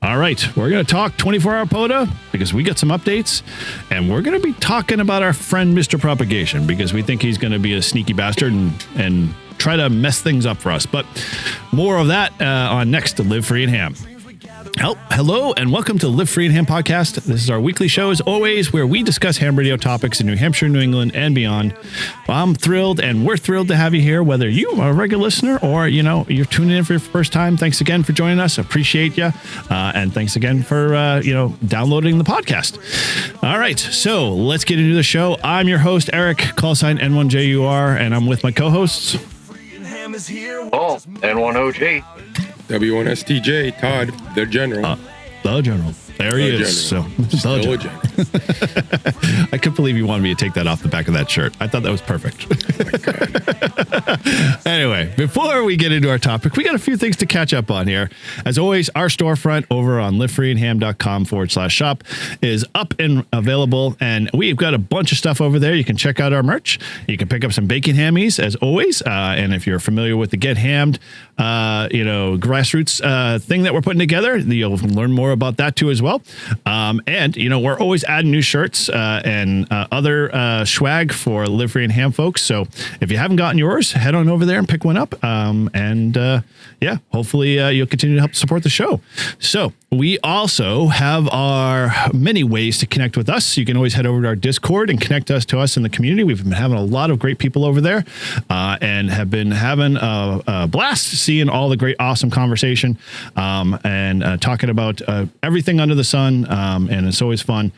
All right, we're going to talk 24-hour POTA because we got some updates, and we're going to be talking about our friend Mr. Propagation because we think he's going to be a sneaky bastard and try to mess things up for us. But more of that on next to Live Free and Ham. Hello and welcome to Live Free and Ham podcast. This is our weekly show, as always, where we discuss ham radio topics in New Hampshire, New England, and beyond. I'm thrilled, and we're thrilled to have you here, whether you are a regular listener or, you're tuning in for your first time. Thanks again for joining us. Appreciate you. And thanks again for, downloading the podcast. All right, so let's get into the show. I'm your host, Eric, call sign N1JUR, and I'm with my co-hosts. Oh, N1OG. W1STJ, Todd, the General. The General. There he is. So, Still a general. I couldn't believe you wanted me to take that off the back of that shirt. I thought that was perfect. Oh my God. Anyway, before we get into our topic, we got a few things to catch up on here. As always, our storefront over on livefreeandham.com/shop is up and available, and we've got a bunch of stuff over there. You can check out our merch. You can pick up some bacon hammies, as always. And if you're familiar with the Get Hammed, grassroots thing that we're putting together, you'll learn more about that too as well. And we're always adding new shirts and other swag for Live Free and Ham folks. So if you haven't gotten yours, head on over there and pick one up. Hopefully you'll continue to help support the show. So we also have our many ways to connect with us. You can always head over to our Discord and connect to us in the community. We've been having a lot of great people over there and have been having a blast seeing all the great, awesome conversation and talking about everything under the sun. And it's always fun.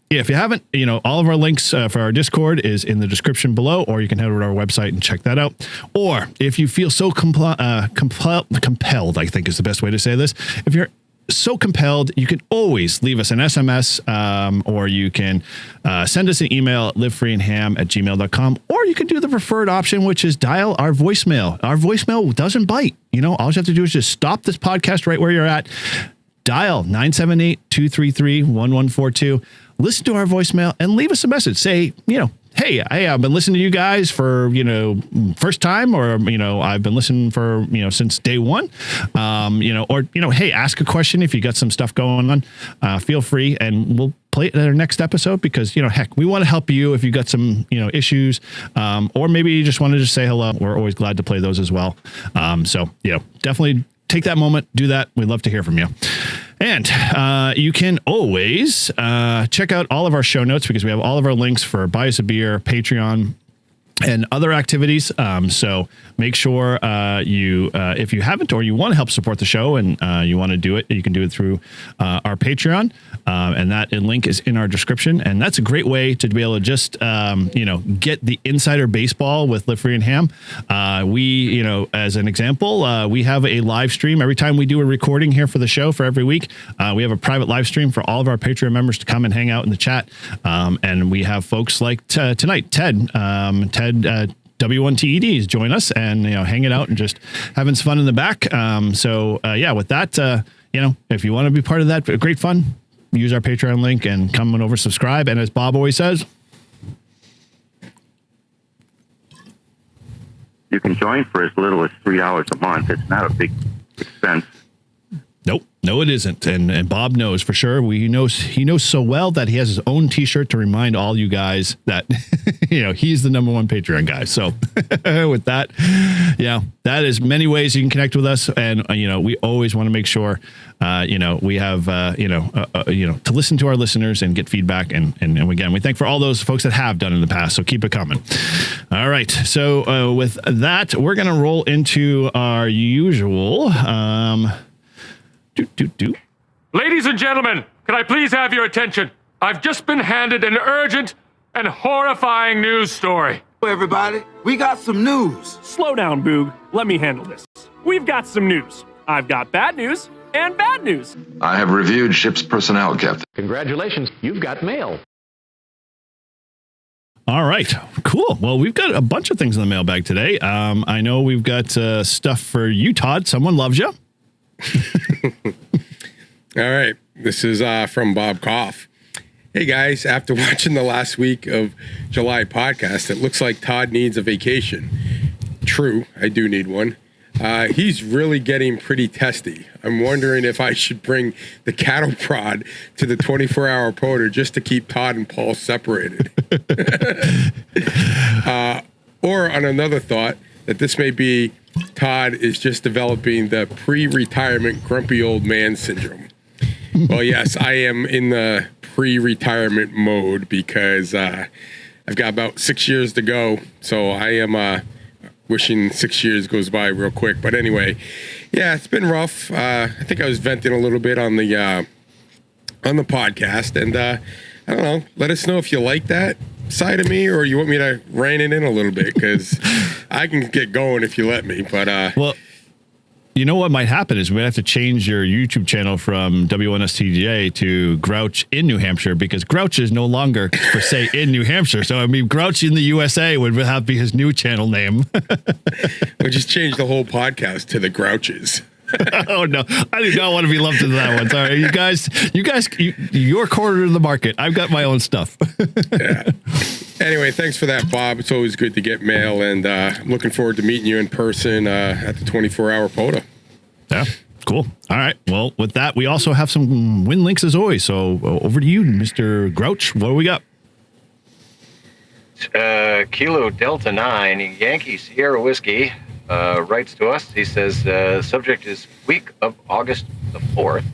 If you haven't, all of our links for our Discord is in the description below, or you can head over to our website and check that out. Or if you feel so compelled, I think is the best way to say this. If you're so compelled, you can always leave us an SMS or you can send us an email at livefreeandham@gmail.com, or you can do the preferred option, which is dial our voicemail. Our voicemail doesn't bite. All you have to do is just stop this podcast right where you're at. Dial 978-233-1142. Listen to our voicemail and leave us a message. Say, hey, I've been listening to you guys for, first time, or, I've been listening for, since day one, hey, ask a question if you got some stuff going on. Feel free, and we'll play it in our next episode because, we want to help you if you got some, issues, or maybe you just want to just say hello. We're always glad to play those as well. Definitely take that moment, do that. We'd love to hear from you. And you can always check out all of our show notes because we have all of our links for Buy Us a Beer, Patreon, and other activities. So make sure if you haven't or you want to help support the show and you want to do it, you can do it through our Patreon. And that link is in our description. And that's a great way to be able to just, get the insider baseball with Live Free and Ham. We, as an example, we have a live stream every time we do a recording here for the show for every week. We have a private live stream for all of our Patreon members to come and hang out in the chat. And we have folks like tonight, Ted, W1TEDs join us and, hanging out and just having some fun in the back. With that, if you want to be part of that, great fun, use our Patreon link and come on over, subscribe. And as Bob always says, You can join for as little as $3 a month. It's not a big expense. Nope. No, it isn't. And Bob knows for sure. He knows so well that he has his own T-shirt to remind all you guys that, he's the number one Patreon guy. So with that, that is many ways you can connect with us. And, we always want to make sure, we have, to listen to our listeners and get feedback. And again, we thank for all those folks that have done in the past. So keep it coming. All right. So with that, we're going to roll into our usual, Ladies and gentlemen, can I please have your attention? I've just been handed an urgent and horrifying news story. Everybody, we got some news. Slow down, Boog. Let me handle this. We've got some news. I've got bad news and bad news. I have reviewed ship's personnel, Captain. Congratulations, you've got mail. All right, cool. Well, we've got a bunch of things in the mailbag today. I know we've got stuff for you, Todd. Someone loves you. All right. This is from Bob Koff. Hey, guys. After watching the last week of July podcast, it looks like Todd needs a vacation. True. I do need one. He's really getting pretty testy. I'm wondering if I should bring the cattle prod to the 24-hour POTA just to keep Todd and Paul separated. Or on another thought, that this may be Todd is just developing the pre-retirement grumpy old man syndrome. Well, yes, I am in the pre-retirement mode because I've got about 6 years to go. So I am wishing 6 years goes by real quick. But anyway, yeah, it's been rough. I think I was venting a little bit on the podcast, and I don't know. Let us know if you like that side of me, or you want me to rein it in a little bit, because I can get going if you let me. But well, you know what might happen is we might have to change your YouTube channel from W1STJ to Grouch in New Hampshire, because Grouch is no longer per se in New Hampshire. So I mean, Grouch in the USA would have to be his new channel name. We'll just change the whole podcast to the Grouches. Oh no, I do not want to be lumped into that one. Sorry, you guys, your corner of the market. I've got my own stuff. Yeah. Anyway, thanks for that, Bob. It's always good to get mail, and I'm looking forward to meeting you in person at the 24-hour POTA. Yeah, cool. All right. Well, with that, we also have some win links as always. So over to you, Mr. Grouch. What do we got? Kilo Delta 9 Yankee Sierra Whiskey writes to us. He says subject is week of August the 4th.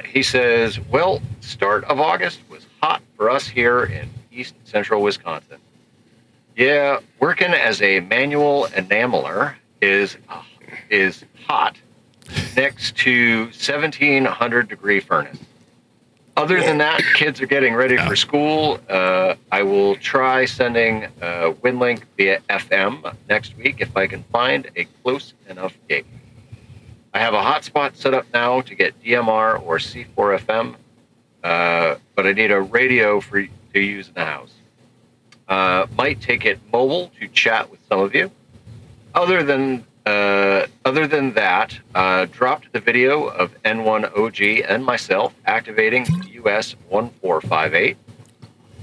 He says, well, start of August was hot for us here in east central Wisconsin. Yeah, working as a manual enameler is hot next to 1700 degree furnace. Other than that, kids are getting ready for school. I will try sending WinLink via FM next week if I can find a close enough gig. I have a hotspot set up now to get DMR or C4 FM, but I need a radio to use in the house. Might take it mobile to chat with some of you. Other than that, dropped the video of N1OG and myself activating US 1458.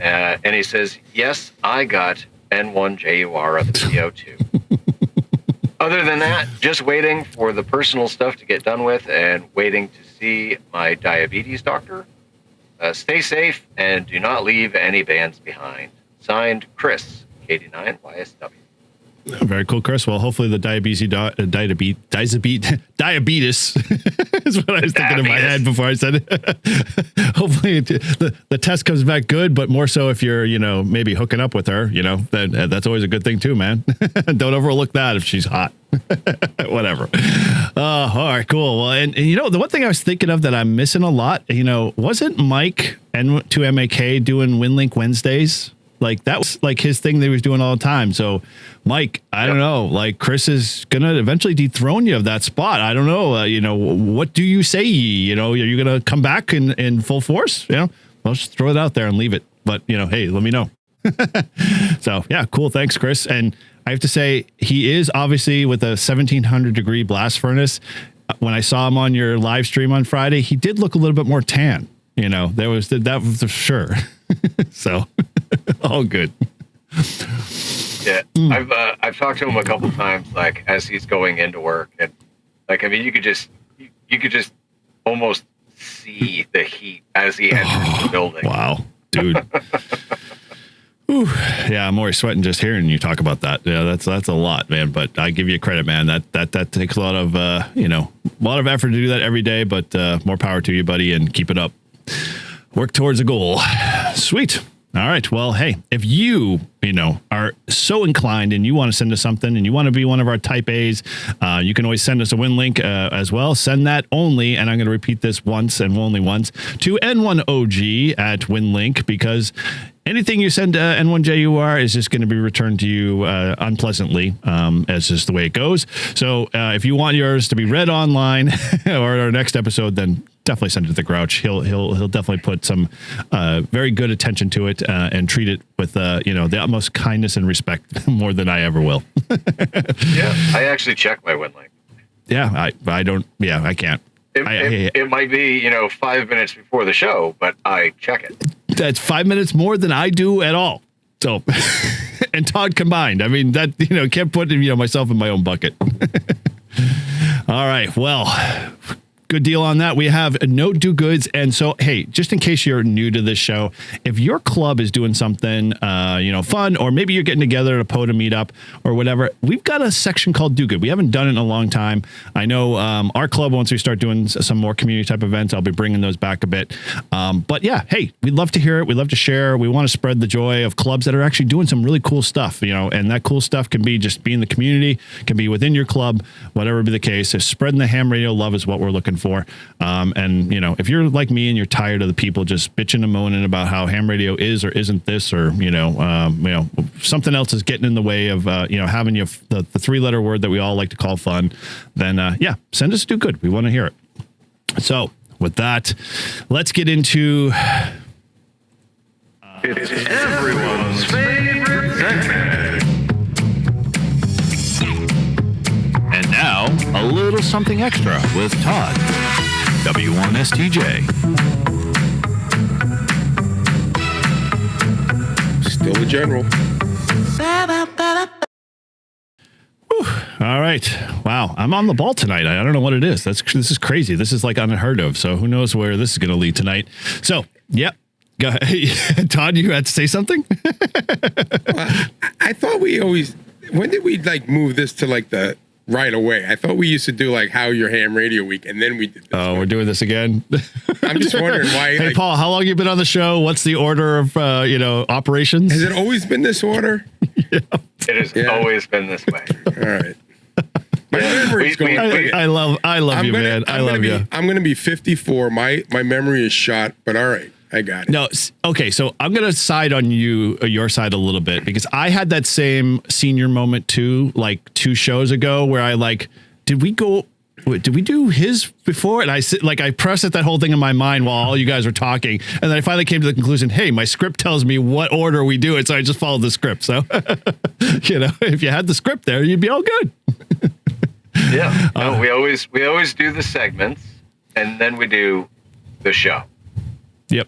And he says, yes, I got N1JUR of the CO2. Other than that, just waiting for the personal stuff to get done with and waiting to see my diabetes doctor. Stay safe and do not leave any bands behind. Signed, Chris, KD9YSW. Very cool, Chris. Well, hopefully the diabetes is what I was thinking in my head before I said it. Hopefully the test comes back good, but more so if you're, maybe hooking up with her, that's always a good thing too, man. Don't overlook that if she's hot. Whatever. All right, cool. Well, and the one thing I was thinking of that I'm missing a lot, wasn't Mike N2MAK doing WinLink Wednesdays? Like that was like his thing that he was doing all the time. So Mike, I don't know, like Chris is going to eventually dethrone you of that spot. I don't know. What do you say? Are you going to come back in full force? I'll just throw it out there and leave it. But hey, let me know. So yeah, cool. Thanks, Chris. And I have to say he is obviously with a 1700 degree blast furnace. When I saw him on your live stream on Friday, he did look a little bit more tan. That was for sure. So all good. Yeah, I've talked to him a couple times, like as he's going into work, and you could just almost see the heat as he enters the building. Wow, dude. Ooh, yeah, I'm already sweating just hearing you talk about that. Yeah, that's a lot, man. But I give you credit, man. That takes a lot of a lot of effort to do that every day. But more power to you, buddy, and keep it up. Work towards a goal. Sweet. All right. Well, hey, if you are so inclined and you want to send us something and you want to be one of our type A's, you can always send us a win link as well. Send that only, and I'm going to repeat this once and only once, to N1OG at WinLink, because anything you send to N1JUR is just going to be returned to you unpleasantly, as just the way it goes. So if you want yours to be read online or our next episode, then definitely send it to the Grouch. He'll definitely put some very good attention to it and treat it with the utmost kindness and respect, more than I ever will. Yeah, I actually check my WinLink. Yeah, I don't. Yeah, I can't. It might be 5 minutes before the show, but I check it. That's 5 minutes more than I do at all. So and Todd combined. I mean, that, can't put, myself in my own bucket. All right. Well, good deal on that. We have no do goods. And so, hey, just in case you're new to this show, if your club is doing something, fun, or maybe you're getting together at a POTA meetup or whatever, we've got a section called Do Good. We haven't done it in a long time. I know our club, once we start doing some more community type events, I'll be bringing those back a bit. But yeah, hey, we'd love to hear it. We'd love to share. We want to spread the joy of clubs that are actually doing some really cool stuff, and that cool stuff can be just be in the community, can be within your club, whatever be the case. So spreading the ham radio love is what we're looking for. And if you're like me and you're tired of the people just bitching and moaning about how ham radio is or isn't this, or something else is getting in the way of having the 3-letter word that we all like to call fun, then send us Do Good. We want to hear it. So with that, let's get into it's everyone's favorite segment. And now a little something extra with Todd. W1STJ. Still a general. Whew. All right. Wow. I'm on the ball tonight. I don't know what it is. This is crazy. This is like unheard of. So who knows where this is going to lead tonight. So, yep. Go ahead. Todd, you had to say something? I thought when did we move this to the right away? I thought we used to do how your ham radio week, and then we did this. Oh, we're doing this again. I'm just wondering why. Hey, Paul, how long you been on the show? What's the order of operations? Has it always been this order? Yeah. It has always been this way. All right. My memory's going. I love you, man. I love you. I'm going to be 54. My memory is shot, but all right. I got it. No, okay, so I'm going to side on your side a little bit, because I had that same senior moment too, 2 shows ago, where I did we do his before? And I processed that whole thing in my mind while all you guys were talking. And then I finally came to the conclusion, hey, my script tells me what order we do it. So I just followed the script. So, if you had the script there, you'd be all good. Yeah. No, we always do the segments, and then we do the show. Yep.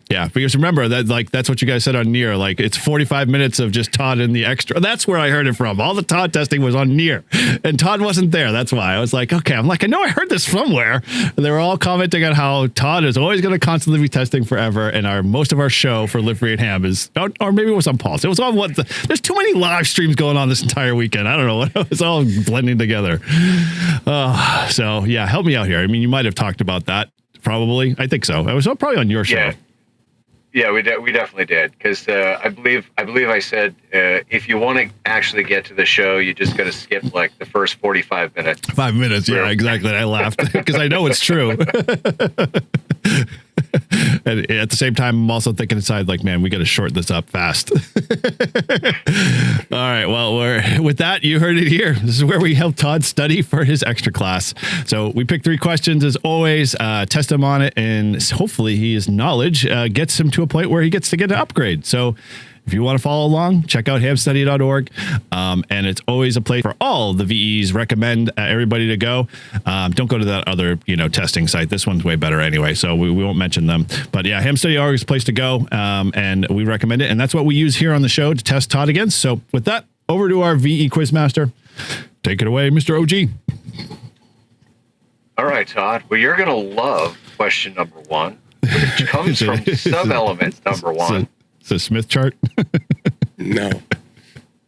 Yeah, because remember that that's what you guys said on Near. It's 45 minutes of just Todd and the extra. That's where I heard it from. All the Todd testing was on Near, and Todd wasn't there. That's why I was okay. I know I heard this somewhere. And they were all commenting on how Todd is always going to constantly be testing forever, and most of our show for Live Free and Ham is, or maybe it was on Paul's. It was on there's too many live streams going on this entire weekend. I don't know. It's all blending together. So yeah, help me out here. I mean, you might have talked about that. Probably. I think so. It was probably on your show. Yeah. Yeah, we definitely did, because I believe I said if you want to actually get to the show, you just got to skip the first 45 minutes. 5 minutes, yeah, exactly. I laughed because I know it's true. And at the same time, I'm also thinking inside, man, we got to shorten this up fast. All right, well, with that, you heard it here. This is where we help Todd study for his extra class. So we pick 3 questions as always, test him on it, and hopefully his knowledge gets him to a point where he gets to get an upgrade. So if you want to follow along, check out hamstudy.org. And it's always a place for all the VEs. Recommend everybody to go. Don't go to that other, testing site. This one's way better anyway, so we won't mention them. But yeah, hamstudy.org is a place to go, and we recommend it. And that's what we use here on the show to test Todd against. So with that, over to our VE Quizmaster. Take it away, Mr. OG. All right, Todd. Well, you're going to love question number 1, which comes from sub-elements number 1. It's a Smith chart? No.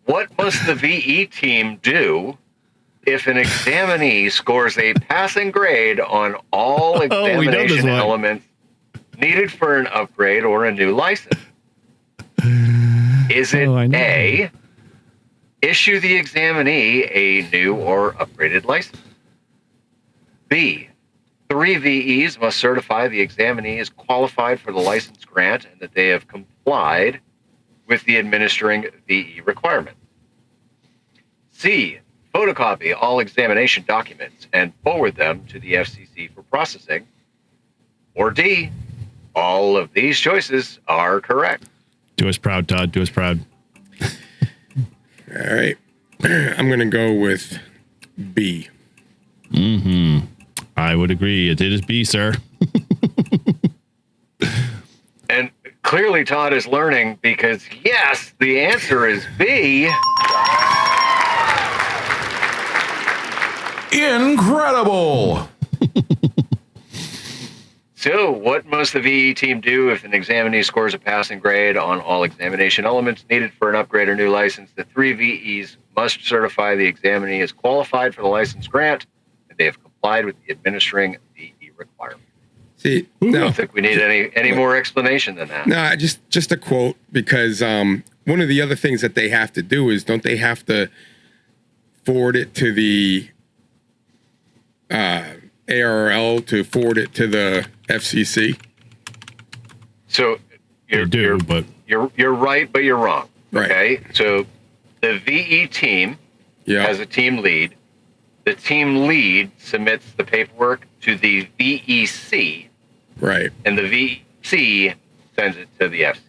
What must the VE team do if an examinee scores a passing grade on all examination elements needed for an upgrade or a new license? Is it A, issue the examinee a new or upgraded license? B, 3 VEs must certify the examinee is qualified for the license grant and that they have complied with the administering VE requirements. C, photocopy all examination documents and forward them to the FCC for processing. Or D, all of these choices are correct. Do us proud, Todd. Do us proud. All right. I'm going to go with B. Mm-hmm. I would agree. It is B, sir. And clearly Todd is learning because, yes, the answer is B. Incredible! So, what must the VE team do if an examinee scores a passing grade on all examination elements needed for an upgrade or new license? The 3 VEs must certify the examinee is qualified for the license grant, and they have complied with the administering VE requirement. See, I don't think we need any more explanation than that. No, just a quote, because one of the other things that they have to do is, don't they have to forward it to the ARRL to forward it to the FCC? So you're right, but you're wrong. Right. Okay, so the VE team has a team lead. The team lead submits the paperwork to the VEC. Right. And the VEC sends it to the FCC.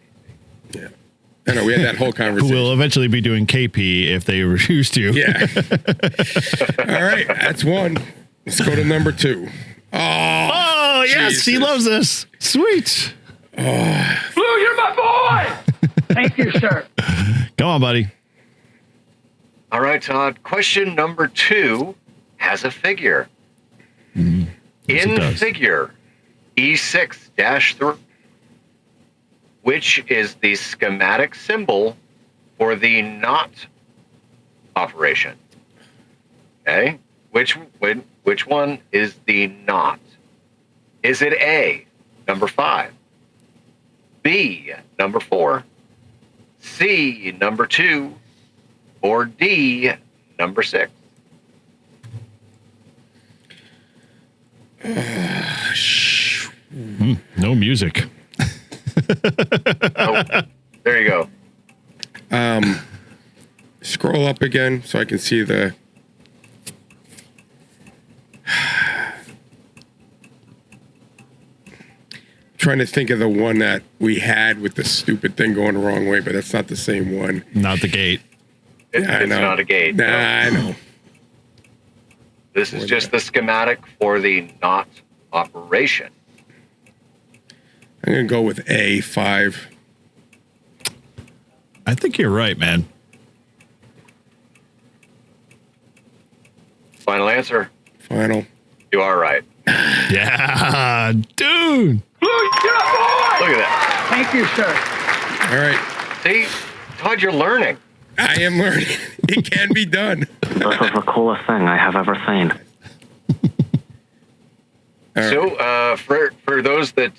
Yeah. I know, we had that whole conversation. Who will eventually be doing KP if they refuse to. Yeah. All right, that's one. Let's go to number 2. Oh, yes, Jesus. he loves this. Sweet. Blue, you're my boy! Thank you, sir. Come on, buddy. All right, Todd. Question number 2 has a figure. Yes, In figure E6-3, which is the schematic symbol for the NOT operation. Okay? Which one is the NOT? Is it A, number 5, B, number 4, C, number 2, or D, number 6? No music. Oh, there you go. Scroll up again so I can see the... Trying to think of the one that we had with the stupid thing going the wrong way, but that's not the same one. Not the gate. It's not a gate. Nah, no. I know. This is just the schematic for the NOT operation. I'm going to go with A5. I think you're right, man. Final answer. Final. You are right. Yeah, dude. Blue, you're my boy! Look at that. Thank you, sir. All right. See, Todd, you're learning. I am learning. It can be done. This is the coolest thing I have ever seen. So, for those that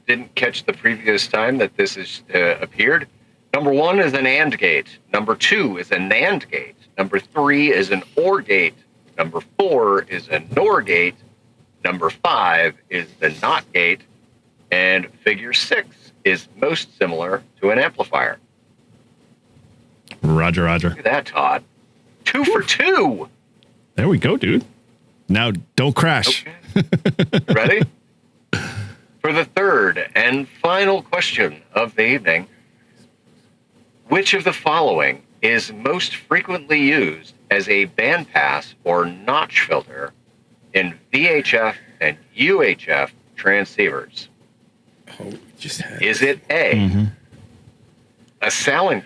didn't catch the previous time that this has appeared, number 1 is an AND gate. Number 2 is a NAND gate. Number 3 is an OR gate. Number 4 is a NOR gate. Number 5 is the NOT gate. And figure 6 is most similar to an amplifier. Roger, Roger. Look at that, Todd. 2 for 2. There we go, dude. Now, don't crash. Okay. Ready? For the third and final question of the evening, which of the following is most frequently used as a bandpass or notch filter in VHF and UHF transceivers? Oh, just had Is it A, a Sallen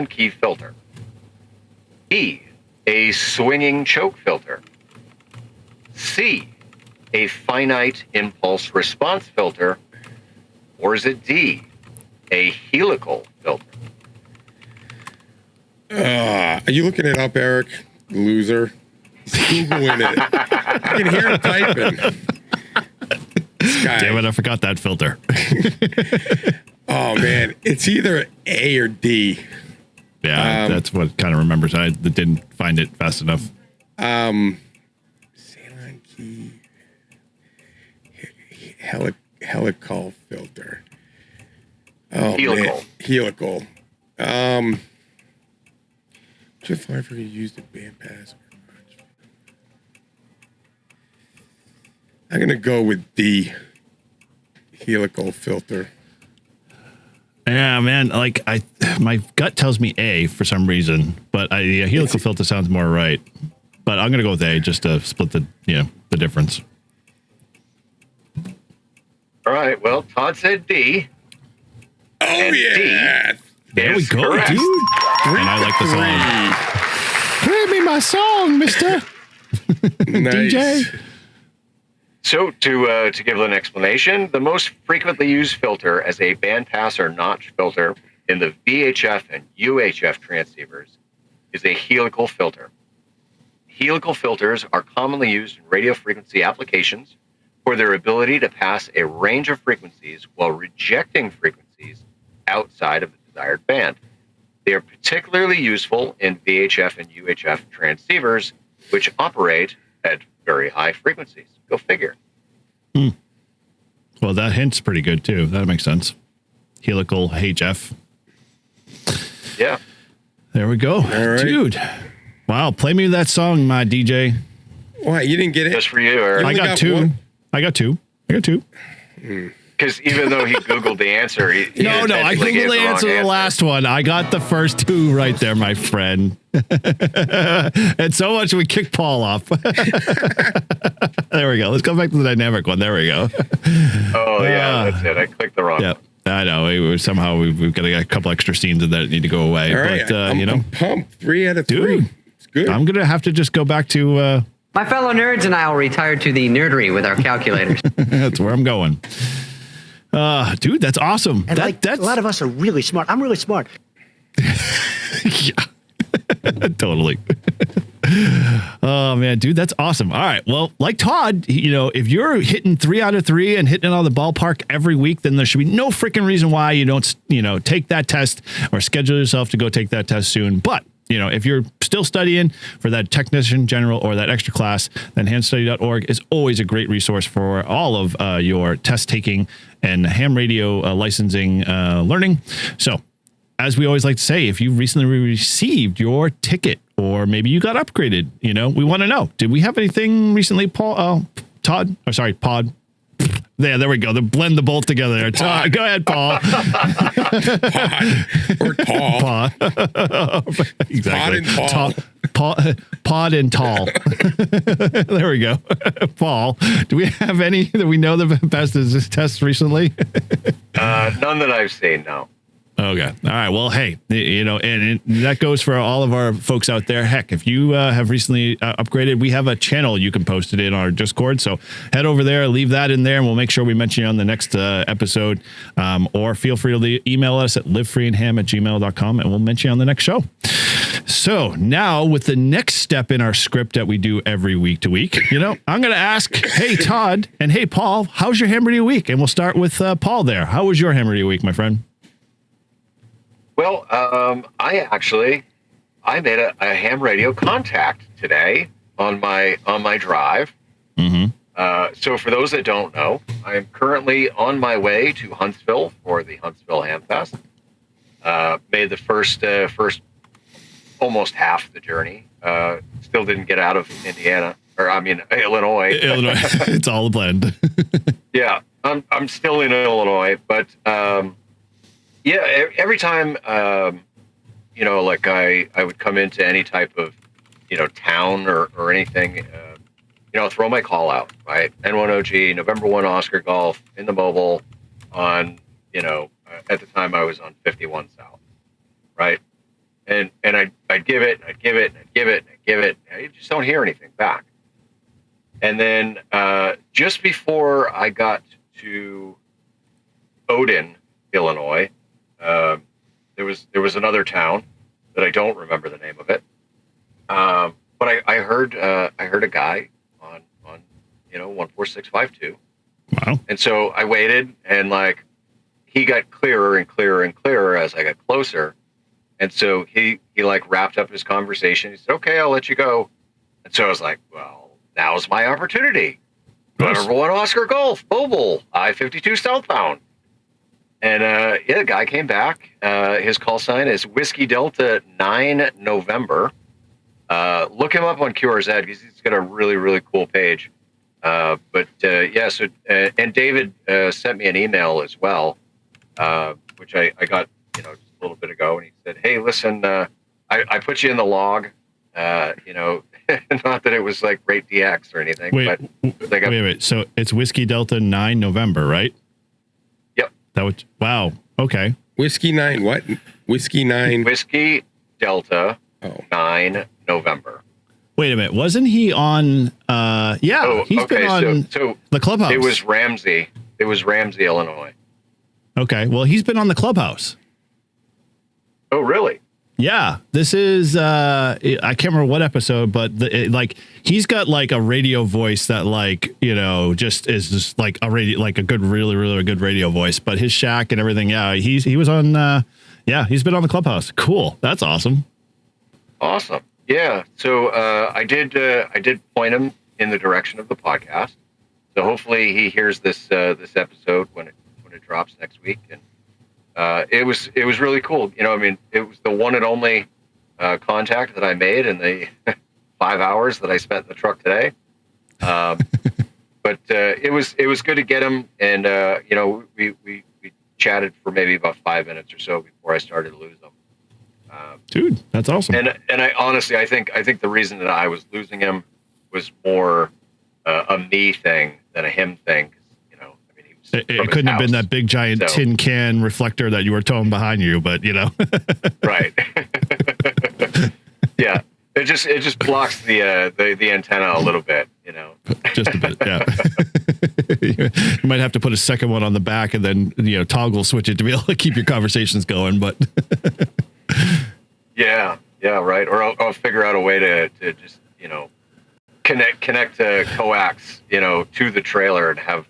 key filter, B, a swinging choke filter, C, a finite impulse response filter, or is it D, a helical filter? Are you looking it up, Eric? Loser. He's Googling it. I can hear him typing. Damn it, I forgot that filter. Oh, man. It's either A or D. Yeah, that's what kind of remembers. I didn't find it fast enough. Salon key. Helical filter. Oh, Helical. Man. Helical. If I ever used a bandpass. I'm going to go with D. Helical filter. Yeah, man. Like my gut tells me A for some reason, but helical filter sounds more right. But I'm gonna go with A just to split the difference. All right. Well, Todd said D. Oh, and yeah. There we go, correct. dude. And I like the song. Play me my song, mister. Nice. DJ. So to give an explanation, the most frequently used filter as a bandpass or notch filter in the VHF and UHF transceivers is a helical filter. Helical filters are commonly used in radio frequency applications for their ability to pass a range of frequencies while rejecting frequencies outside of the desired band. They are particularly useful in VHF and UHF transceivers, which operate at very high frequencies. Go figure. Well, that hint's pretty good, too. That makes sense. Helical HF. Yeah. There we go. right. Dude. Wow. Play me that song, my DJ. Why, you didn't get it? Just for you, or I got two. one? I got two. because even though he Googled the answer, he No, I intentionally gave Googled the answer to the last one. I got the first two right there, my friend. And so much we kicked Paul off. There we go. Let's go back to the dynamic one. There we go. Oh, yeah, that's it. I clicked the wrong one. I know. Somehow we've got a couple extra scenes that need to go away. All right, but, I'm pumped. 3 out of 3. Dude, it's good. I'm going to have to just go back to... My fellow nerds and I will retire to the nerdery with our calculators. That's where I'm going. Dude, that's awesome. And that's... a lot of us are really smart. I'm really smart. Yeah. Totally. Oh man, dude, that's awesome. All right. Well, like Todd, if you're hitting 3 out of 3 and hitting it on the ballpark every week, then there should be no freaking reason why you don't, take that test or schedule yourself to go take that test soon. But if you're still studying for that technician general or that extra class, then handstudy.org is always a great resource for all of your test taking and ham radio licensing learning. So, as we always like to say, if you recently received your ticket or maybe you got upgraded, we want to know. Did we have anything recently, Paul? Todd? Oh, sorry, Pod. There we go. Blend the both together there. Todd, go ahead, Paul. Pod. Or tall. Pod. Exactly. Pod and tall. Pod and tall. There we go. Paul, do we have any that we know the best as this test recently? None that I've seen, no. Okay. All right. Well, hey, and that goes for all of our folks out there. Heck, if you have recently upgraded, we have a channel you can post it in our Discord. So head over there, leave that in there, and we'll make sure we mention you on the next episode. Or feel free to email us at livefreeandham@gmail.com, and we'll mention you on the next show. So now with the next step in our script that we do every week to week, I'm going to ask, hey, Todd, and hey, Paul, how's your ham radio week? And we'll start with Paul there. How was your ham radio week, my friend? Well, I made a ham radio contact today on my drive. Mm-hmm. So for those that don't know, I am currently on my way to Huntsville for the Huntsville Ham Fest. Made the first almost half the journey. Still didn't get out of Illinois. Illinois. It's all a blend. Yeah, I'm still in Illinois, but. Yeah, every time, I would come into any type of, town or anything, throw my call out, right? N1OG, November 1 Oscar Golf, in the mobile on, at the time I was on 51 South, right? And I'd give it, and I'd give it, and I'd give it, and I'd give it, and I just don't hear anything back. And then just before I got to Odin, Illinois, there was another town that I don't remember the name of it, but I heard a guy on 14652. Wow! And so I waited, and he got clearer and clearer and clearer as I got closer, and so he wrapped up his conversation. He said, "Okay, I'll let you go." And so I was like, "Well, now's my opportunity." Number 1 Oscar Golf, mobile, I-52 southbound. And the guy came back. His call sign is Whiskey Delta 9 November. Look him up on QRZ because he's got a really, really cool page. And David sent me an email as well, which I got just a little bit ago, and he said, "Hey, listen, I put you in the log. Not that it was like rate DX or anything, wait. So it's Whiskey Delta 9 November, right?" Yep. Wow. Okay. Whiskey 9 what? Whiskey 9. Whiskey Delta 9 November. Wait a minute. Wasn't he on? He's been on so the Clubhouse. It was Ramsey. It was Ramsey, Illinois. Okay. Well, he's been on the Clubhouse. Oh, really? Yeah. This is, I can't remember what episode, but he's got like a radio voice that just is just like a radio, like a good, really, really good radio voice, but his shack and everything. Yeah. He was on, he's been on the Clubhouse. Cool. That's awesome. Awesome. Yeah. So, I did point him in the direction of the podcast. So hopefully he hears this episode when it drops next week. And it was really cool. You know, I mean, it was the one and only contact that I made in the 5 hours that I spent in the truck today. But it was good to get him. And we chatted for maybe about 5 minutes or so before I started to lose him. Dude, that's awesome. And I honestly, I think the reason that I was losing him was more a me thing than a him thing. You know, I mean, he was it couldn't have been that big giant tin can reflector that you were towing behind you, but right. Yeah, it just blocks the antenna a little bit, you know. Just a bit, yeah. You might have to put a second one on the back and then toggle switch it to be able to keep your conversations going, but. Yeah, right. Or I'll figure out a way to just connect coax to the trailer and have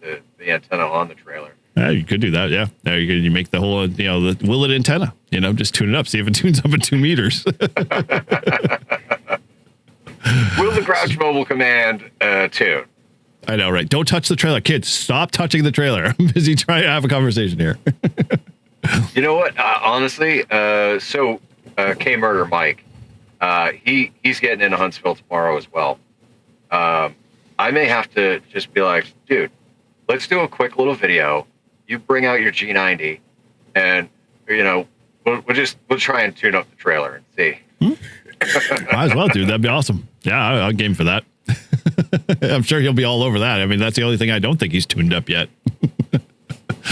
the antenna on the trailer. Yeah, you could do that. Yeah, you make the whole the Willet antenna. Just tune it up. See if it tunes up at 2 meters. Will the Grouch Mobile Command tune? I know, right? Don't touch the trailer, kids. Stop touching the trailer. I'm busy trying to have a conversation here. You know what? Honestly, K Murder Mike, he's getting into Huntsville tomorrow as well. I may have to just be like, dude, let's do a quick little video. You bring out your G90, and we'll try and tune up the trailer and see. Might as well, dude. That'd be awesome. Yeah, I'll game for that. I'm sure he'll be all over that. I mean, that's the only thing I don't think he's tuned up yet.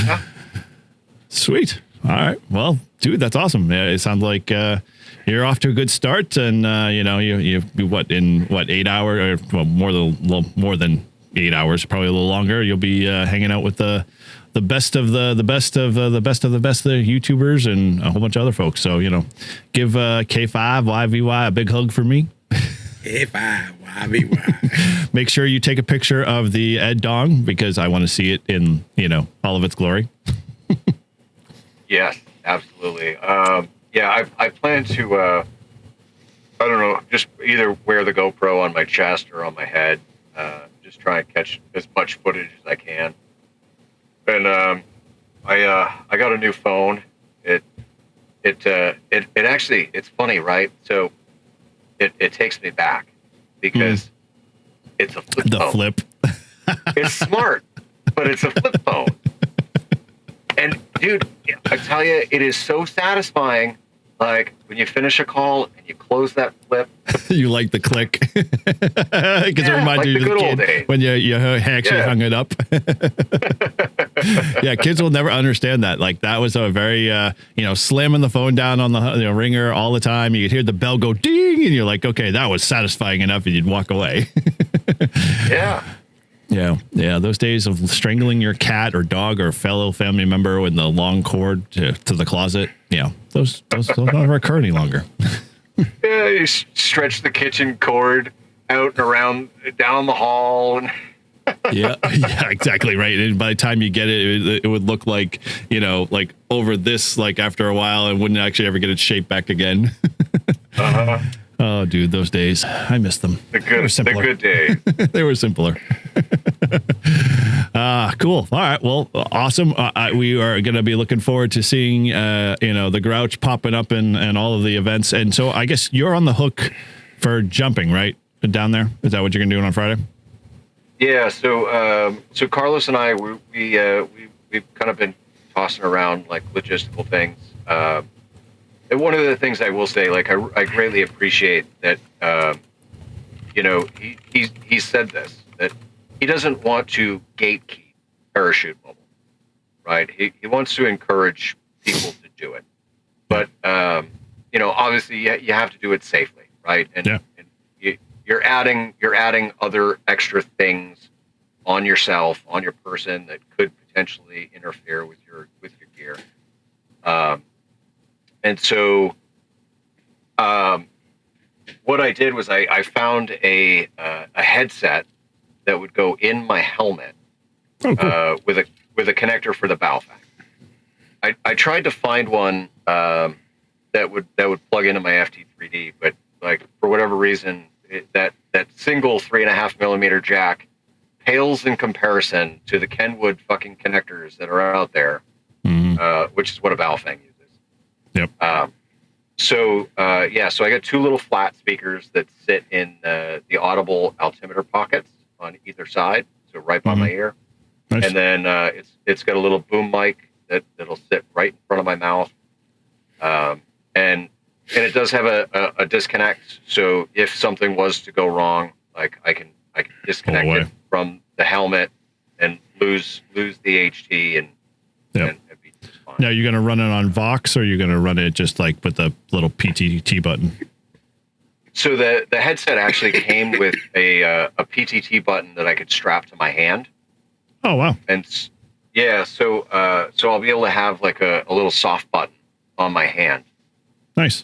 Yeah. Sweet. All right. Well, dude, that's awesome. Yeah, it sounds like you're off to a good start, and you 8 hours or more than 8 hours, probably a little longer. You'll be hanging out with the best of the best of the YouTubers and a whole bunch of other folks. So give K5YVY a big hug for me. K5YVY. Make sure you take a picture of the Ed Dong because I want to see it in all of its glory. Yes, absolutely. I plan to, I don't know, just either wear the GoPro on my chest or on my head, just try and catch as much footage as I can. And I got a new phone. It actually, it's funny, right? So it takes me back because it's a flip phone. Flip. It's smart, but it's a flip phone. And dude, I tell you, it is so satisfying. Like when you finish a call and you close that flip. You like the click because it reminds you of the kid when you actually hung it up. Yeah, kids will never understand that. Like that was a very slamming the phone down on the ringer all the time. You could hear the bell go ding, and you're like, okay, that was satisfying enough, and you'd walk away. Yeah. Yeah. Those days of strangling your cat or dog or fellow family member with the long cord to the closet. Yeah, those don't occur any longer. Yeah, you stretch the kitchen cord out and around down the hall. And yeah, exactly right. And by the time you get it, it would look like like over this, like after a while, and wouldn't actually ever get its shape back again. Oh, dude, those days. I miss them. The good days. They were simpler. Cool. All right. Well, awesome. We are going to be looking forward to seeing, the Grouch popping up in all of the events. And so I guess you're on the hook for jumping, right? Down there. Is that what you're going to do on Friday? Yeah. So Carlos and I, we've kind of been tossing around like logistical things. And one of the things I will say, like, I greatly appreciate that, he said this, that he doesn't want to gatekeep Parachute Mobile, right? He wants to encourage people to do it. But, obviously you have to do it safely, right? And you're adding other extra things on yourself, on your person that could potentially interfere with your gear. And so what I did was I found a headset that would go in my helmet with a connector for the bow fang. I tried to find one that would plug into my FT3D, but like for whatever reason, that single 3.5 millimeter jack pales in comparison to the Kenwood fucking connectors that are out there, which is what a bow fang uses. Yep. So I got two little flat speakers that sit in the audible altimeter pockets on either side, so right by my ear. Nice. And then it's got a little boom mic that'll sit right in front of my mouth, and it does have a disconnect. So if something was to go wrong, like I can disconnect it from the helmet and lose the HT and it'd be just fine. Now, you're going to run it on Vox, or you're going to run it just like with the little PTT button? So the headset actually came with a PTT button that I could strap to my hand. Oh, wow. And so I'll be able to have like a little soft button on my hand. Nice.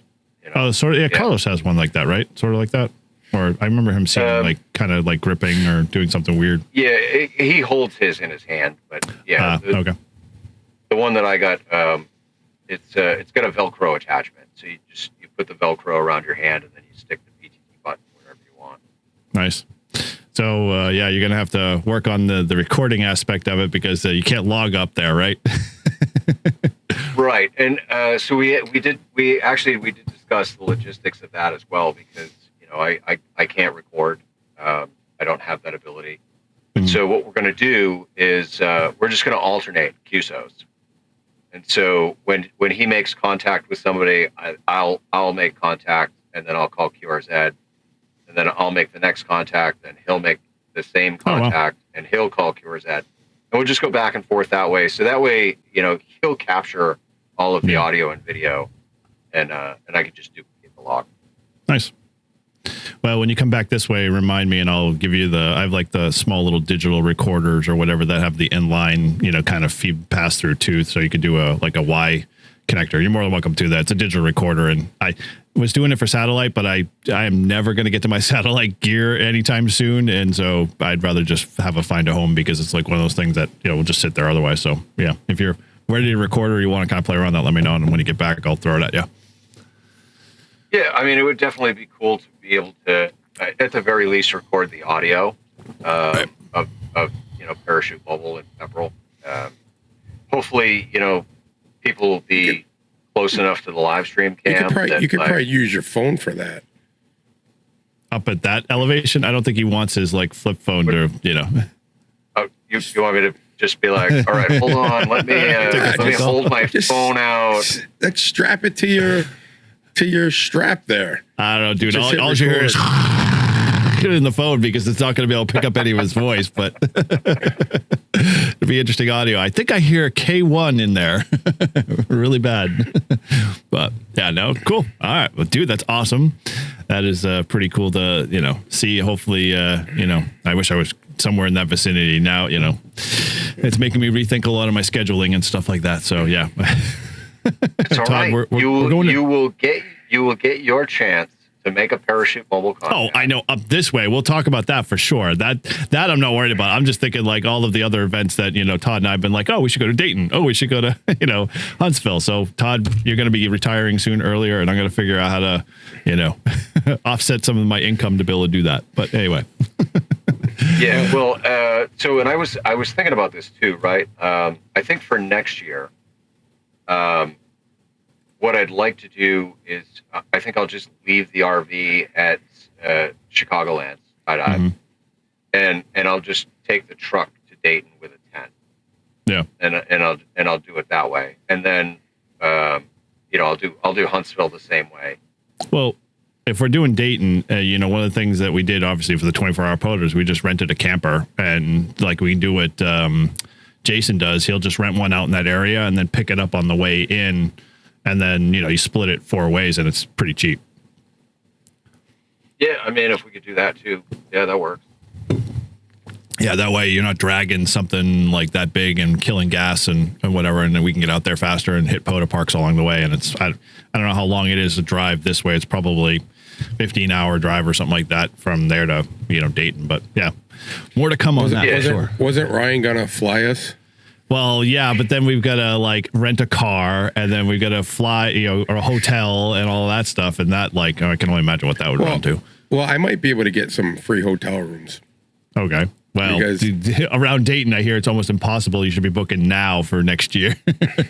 Carlos has one like that, right? Sort of like that. Or I remember him seeing like kind of like gripping or doing something weird. Yeah, he holds his in his hand, but okay. The one that I got, it's got a Velcro attachment, so you put the Velcro around your hand and then you stick the PTT button wherever you want. Nice. So you're gonna have to work on the recording aspect of it because you can't log up there, right? Right, and so we did discuss the logistics of that as well, because I can't record. I don't have that ability. And so what we're going to do is we're just going to alternate QSOs. And so when he makes contact with somebody, I'll make contact, and then I'll call QRZ, and then I'll make the next contact, and he'll make the same contact, and he'll call QRZ, and we'll just go back and forth that way. So that way, he'll capture all of the audio and video, and I can just duplicate the log. Nice. Well, when you come back this way, remind me, and I'll give you I have like the small little digital recorders or whatever that have the inline, kind of feed pass through too. So you could do a Y connector. You're more than welcome to that. It's a digital recorder, and I was doing it for satellite, but I am never going to get to my satellite gear anytime soon. And so I'd rather just have a find a home, because it's like one of those things that, will just sit there otherwise. So yeah, if you're ready to record or you want to kind of play around that, let me know. And when you get back, I'll throw it at you. Yeah, I mean, it would definitely be cool to be able to, at the very least, record the audio of Parachute Mobile and Pepperell. Hopefully, people will be close enough to the live stream cam. You could probably use your phone for that. Up at that elevation, I don't think he wants his like flip phone to, Oh, you want me to just be like, all right, hold on, let me hold my phone out. Like strap it to your strap there. I don't know, dude. All you hear is in the phone, because it's not going to be able to pick up any of his voice, but it'll be interesting audio. I think I hear K1 in there really bad, but yeah, no, cool. All right. Well, dude, that's awesome. That is pretty cool to, see. Hopefully, I wish I was somewhere in that vicinity now. It's making me rethink a lot of my scheduling and stuff like that. So yeah. It's all Todd, right. You will get your chance to make a Parachute Mobile content. Oh, I know. Up this way. We'll talk about that for sure. That I'm not worried about. I'm just thinking like all of the other events that, Todd and I have been like, oh, we should go to Dayton. Oh, we should go to, Huntsville. So Todd, you're going to be retiring soon earlier, and I'm going to figure out how to, offset some of my income to be able to do that. But anyway. Yeah. Well, and I was thinking about this too, right? I think for next year, what I'd like to do is I think I'll just leave the RV at Chicagoland, and I'll just take the truck to Dayton with a tent. Yeah, and I'll do it that way, and then I'll do Huntsville the same way. Well, if we're doing Dayton, one of the things that we did obviously for the 24-hour POTA is we just rented a camper, and like we can do it Jason does. He'll just rent one out in that area and then pick it up on the way in. And then, you split it 4 ways and it's pretty cheap. Yeah, I mean, if we could do that too, yeah, that works. Yeah, that way you're not dragging something like that big and killing gas and whatever, and then we can get out there faster and hit POTA parks along the way. And it's I don't know how long it is to drive this way. It's probably 15-hour drive or something like that from there to Dayton. But yeah, more to come on that. Yeah, for sure. Wasn't Ryan gonna fly us? Well, yeah, but then we've got to rent a car, and then we've got to fly, or a hotel and all that stuff, and that I can only imagine what that would run to. Well, I might be able to get some free hotel rooms. Okay. Well, around Dayton, I hear it's almost impossible. You should be booking now for next year.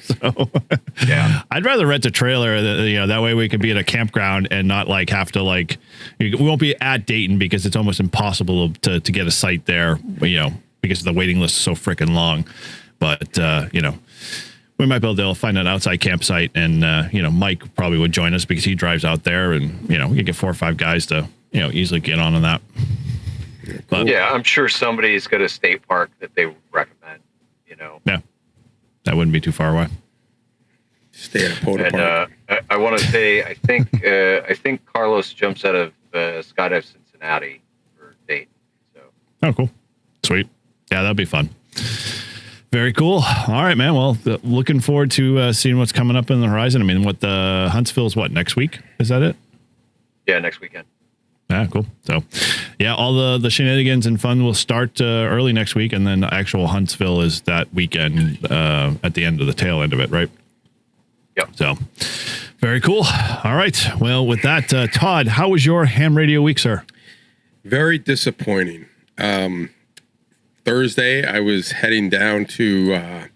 So, yeah, I'd rather rent a trailer. That way we could be at a campground and not have to we won't be at Dayton because it's almost impossible to get a site there. Because the waiting list is so freaking long. But we might be able to find an outside campsite, and Mike probably would join us because he drives out there, and we could get 4 or 5 guys to easily get on that. But, yeah, I'm sure somebody's got a state park that they would recommend. Yeah, that wouldn't be too far away. Stay at a POTA park. I want to say, I think Carlos jumps out of Skydive Cincinnati for Dayton. So. Oh, cool, sweet. Yeah, that'd be fun. Very cool. All right, man. Well, looking forward to seeing what's coming up in the horizon. I mean, what the Huntsville's next week? Is that it? Yeah, next weekend. Yeah, cool. So, yeah, all the shenanigans and fun will start early next week, and then actual Huntsville is that weekend at the end of the tail end of it, right? Yep. So, very cool. All right. Well, with that, Todd, how was your ham radio week, sir? Very disappointing. Thursday, I was heading down to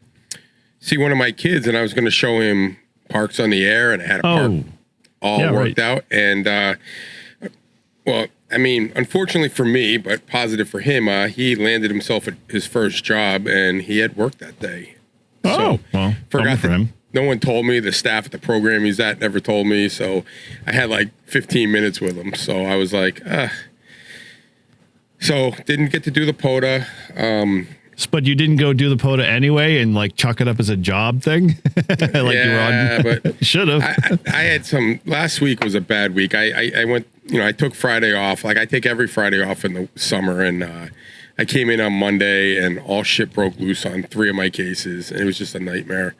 see one of my kids, and I was going to show him Parks on the Air, and I had a park all worked out. And, well, I mean, unfortunately for me, but positive for him, he landed himself at his first job, and he had work that day. Oh, well, forgot for him. No one told me. The staff at the program he's at never told me. So I had 15 minutes with him. So I was like, So didn't get to do the POTA. But you didn't go do the POTA anyway and chalk it up as a job thing? You were on. But should have. I had last week was a bad week. I went, I took Friday off. I take every Friday off in the summer. And I came in on Monday and all shit broke loose on 3 of my cases. And it was just a nightmare.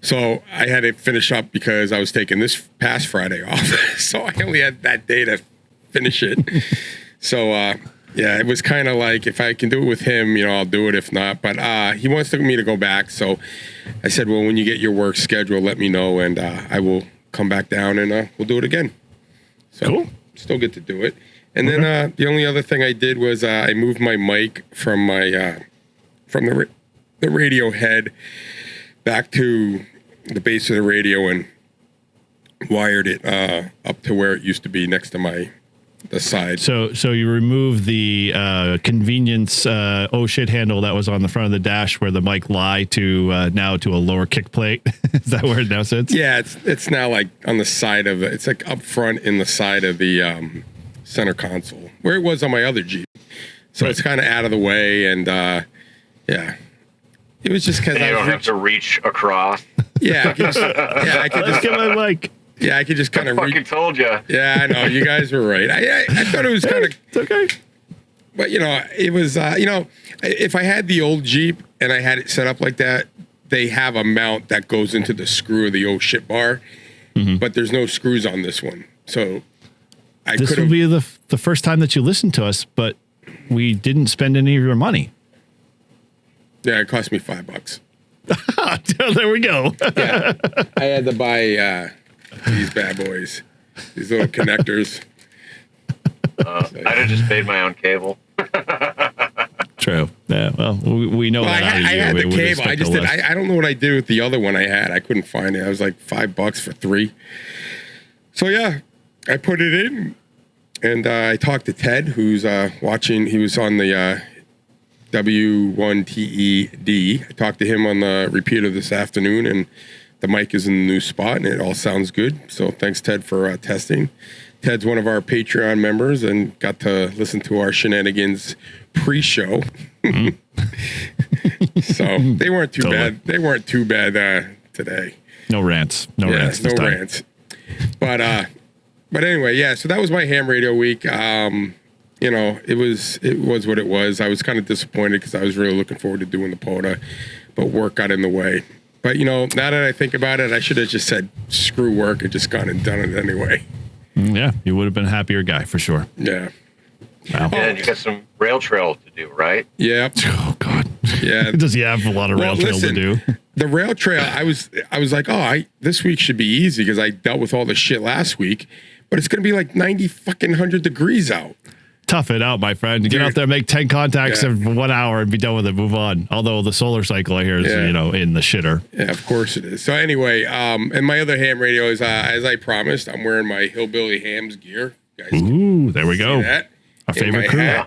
So I had to finish up because I was taking this past Friday off. So I only had that day to finish it. So, yeah, it was kind of if I can do it with him, I'll do it. If not, but he wants me to go back. So I said, well, when you get your work schedule, let me know, and I will come back down and we'll do it again. So cool. Still get to do it. And then the only other thing I did was I moved my mic from my from the radio head back to the base of the radio and wired it up to where it used to be next to the side. So you remove the convenience shit handle that was on the front of the dash where the mic lie to now to a lower kick plate. Is that where it now sits? Yeah, it's now on the side of it's up front in the side of the center console where it was on my other Jeep. So it's kind of out of the way, and yeah, it was just because you don't have to reach across. Yeah, I could just get my mic. Yeah, I could just kind of. I fucking told you. Yeah, I know. You guys were right. I thought it was kind of. It's okay. But it was. If I had the old Jeep and I had it set up like that, they have a mount that goes into the screw of the old shit bar, but there's no screws on this one. So this will be the first time that you listen to us, but we didn't spend any of your money. Yeah, it cost me $5. There we go. Yeah, I had to buy. These bad boys, these little connectors. I'd have just paid my own cable. True. Yeah. Well, we know that. I had the cable. I just did. I don't know what I did with the other one I had. I couldn't find it. I was like $5 for 3. So yeah, I put it in, and I talked to Ted, who's watching. He was on the W1TED. I talked to him on the repeater this afternoon, and the mic is in the new spot, and it all sounds good. So thanks, Ted, for testing. Ted's one of our Patreon members and got to listen to our shenanigans pre-show. So they weren't too bad. They weren't too bad today. No rants. No rants. No rants. But anyway, yeah. So that was my ham radio week. You know, it was what it was. I was kind of disappointed because I was really looking forward to doing the POTA, but work got in the way. But you know, now that I think about it, I should have just said screw work and just gone and done it anyway. Yeah, you would have been a happier guy for sure. Yeah. Wow. And you got some rail trail to do, right? Yeah. Oh God. Yeah. Does he have a lot of rail trail to do? The rail trail, I was like, this week should be easy because I dealt with all the shit last week, but it's gonna be like 100 degrees out. Tough it out, my friend. Get out there, make 10 contacts in 1 hour and be done with it. Move on. Although the solar cycle I hear is, you know, in the shitter. Yeah, of course it is. So anyway, and my other ham radio is, as I promised, I'm wearing my Hillbilly Hams gear. You guys Ooh, there we go. Our favorite crew.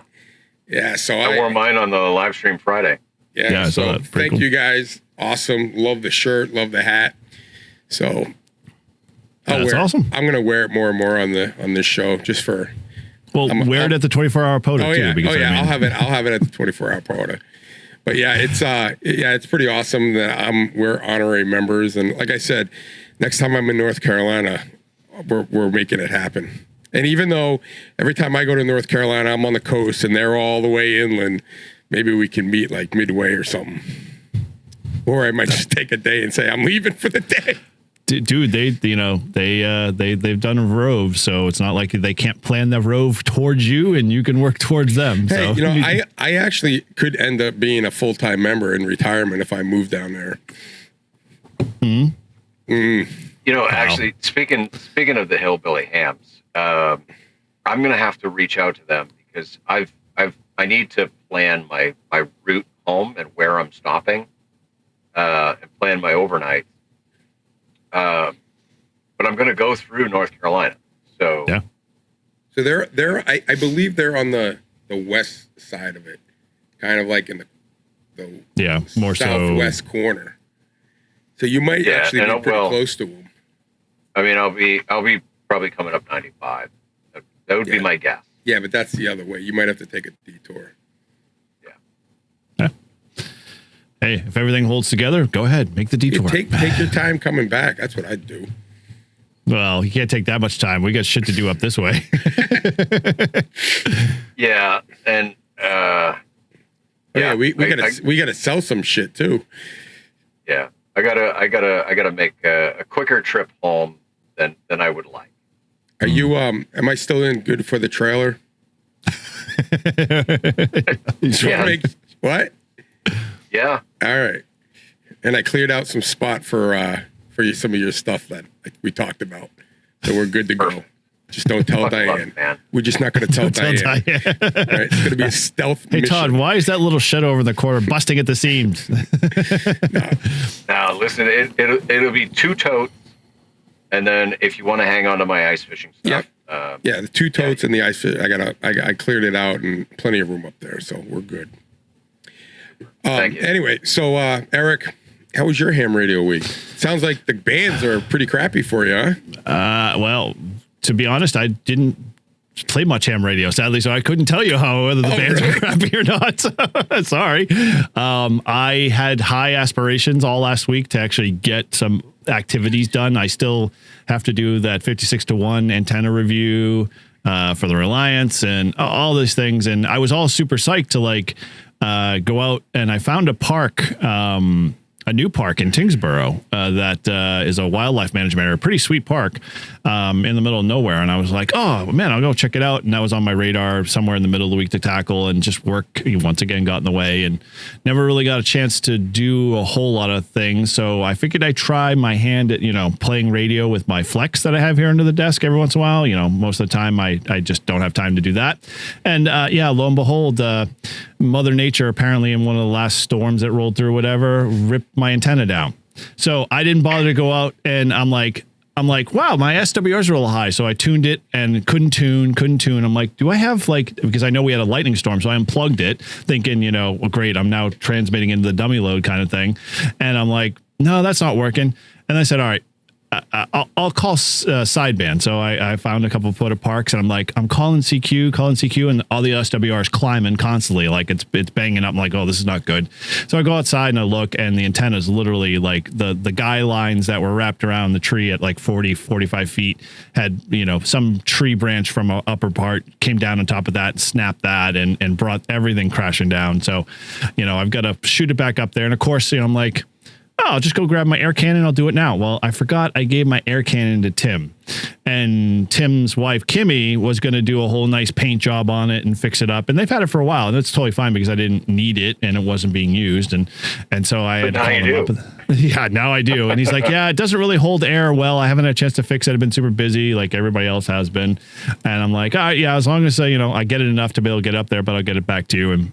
Yeah, so I wore mine on the live stream Friday. Yeah, so thank you guys. Awesome. Love the shirt. Love the hat. So that's awesome. I'm gonna wear it more and more on this show just for. Well, wear it at the 24-hour POTA too. Because, I'll have it at the 24-hour POTA. But yeah, it's pretty awesome that we're honorary members, and like I said, next time I'm in North Carolina, we're making it happen. And even though every time I go to North Carolina, I'm on the coast and they're all the way inland, maybe we can meet like midway or something. Or I might just take a day and say I'm leaving for the day. Dude, they've done a rove, so it's not like they can't plan the rove towards you and you can work towards them. Hey, so you know, I actually could end up being a full-time member in retirement if I move down there. You know, actually, speaking of the Hillbilly Hams, I'm gonna have to reach out to them because I need to plan my route home and where I'm stopping, and plan my overnight. But I'm going to go through North Carolina. So yeah. So they're I believe they're on the west side of it, kind of like in the more southwest corner. So you might actually be pretty close to them. I mean, I'll be probably coming up 95. That would be my guess. Yeah, but that's the other way. You might have to take a detour. Hey, if everything holds together, go ahead, make the detour. Take your time coming back. That's what I'd do. Well, you can't take that much time. We got shit to do up this way. Yeah, and we gotta sell some shit too. Yeah, I gotta make a quicker trip home than I would like. Are you am I still in good for the trailer? What? Yeah. All right. And I cleared out some spot for some of your stuff that we talked about. So we're good to go. Just don't tell Diane. We're just not going to tell Diane. All right. It's going to be a stealth mission. Hey, Todd, why is that little shed over in the corner busting at the seams? Now, listen, it'll be 2 totes. And then if you want to hang on to my ice fishing stuff. The 2 totes and the ice fish. I cleared it out and plenty of room up there. So we're good. Thank you. Anyway, so Eric, how was your ham radio week? Sounds like the bands are pretty crappy for you, huh? Well, to be honest, I didn't play much ham radio, sadly, so I couldn't tell you whether the bands were crappy or not. Sorry. I had high aspirations all last week to actually get some activities done. I still have to do that 56-to-1 antenna review for the Reliance and all these things, and I was all super psyched to go out, and I found a park, a new park in Tingsboro that is a wildlife management area, a pretty sweet park in the middle of nowhere. And I was like, oh, man, I'll go check it out. And that was on my radar somewhere in the middle of the week to tackle, and just work once again got in the way and never really got a chance to do a whole lot of things. So I figured I'd try my hand at, playing radio with my Flex that I have here under the desk every once in a while. Most of the time I just don't have time to do that. And lo and behold, Mother Nature, apparently in one of the last storms that rolled through, whatever, ripped my antenna down. So I didn't bother to go out, and I'm like, wow, my SWRs are a little high. So I tuned it and couldn't tune. I'm like, do I have because I know we had a lightning storm, so I unplugged it thinking, well, great, I'm now transmitting into the dummy load kind of thing. And I'm like, no, that's not working. And I said, all right, I'll call sideband. So I found a couple of POTA parks, and I'm calling CQ, and all the SWR is climbing constantly. Like it's banging up. I'm like, oh, this is not good. So I go outside and I look, and the antenna is literally like the guy lines that were wrapped around the tree at like 40, 45 feet had, some tree branch from an upper part came down on top of that, snapped that, and brought everything crashing down. So, I've got to shoot it back up there. And of course, I'm like, oh, I'll just go grab my air cannon. I'll do it now. Well, I forgot I gave my air cannon to Tim, and Tim's wife, Kimmy, was going to do a whole nice paint job on it and fix it up. And they've had it for a while, and that's totally fine because I didn't need it and it wasn't being used. And so I had to call him up. Yeah, now I do. And he's like, yeah, it doesn't really hold air well. I haven't had a chance to fix it. I've been super busy like everybody else has been. And I'm like, all right, yeah, as long as, I get it enough to be able to get up there, but I'll get it back to you.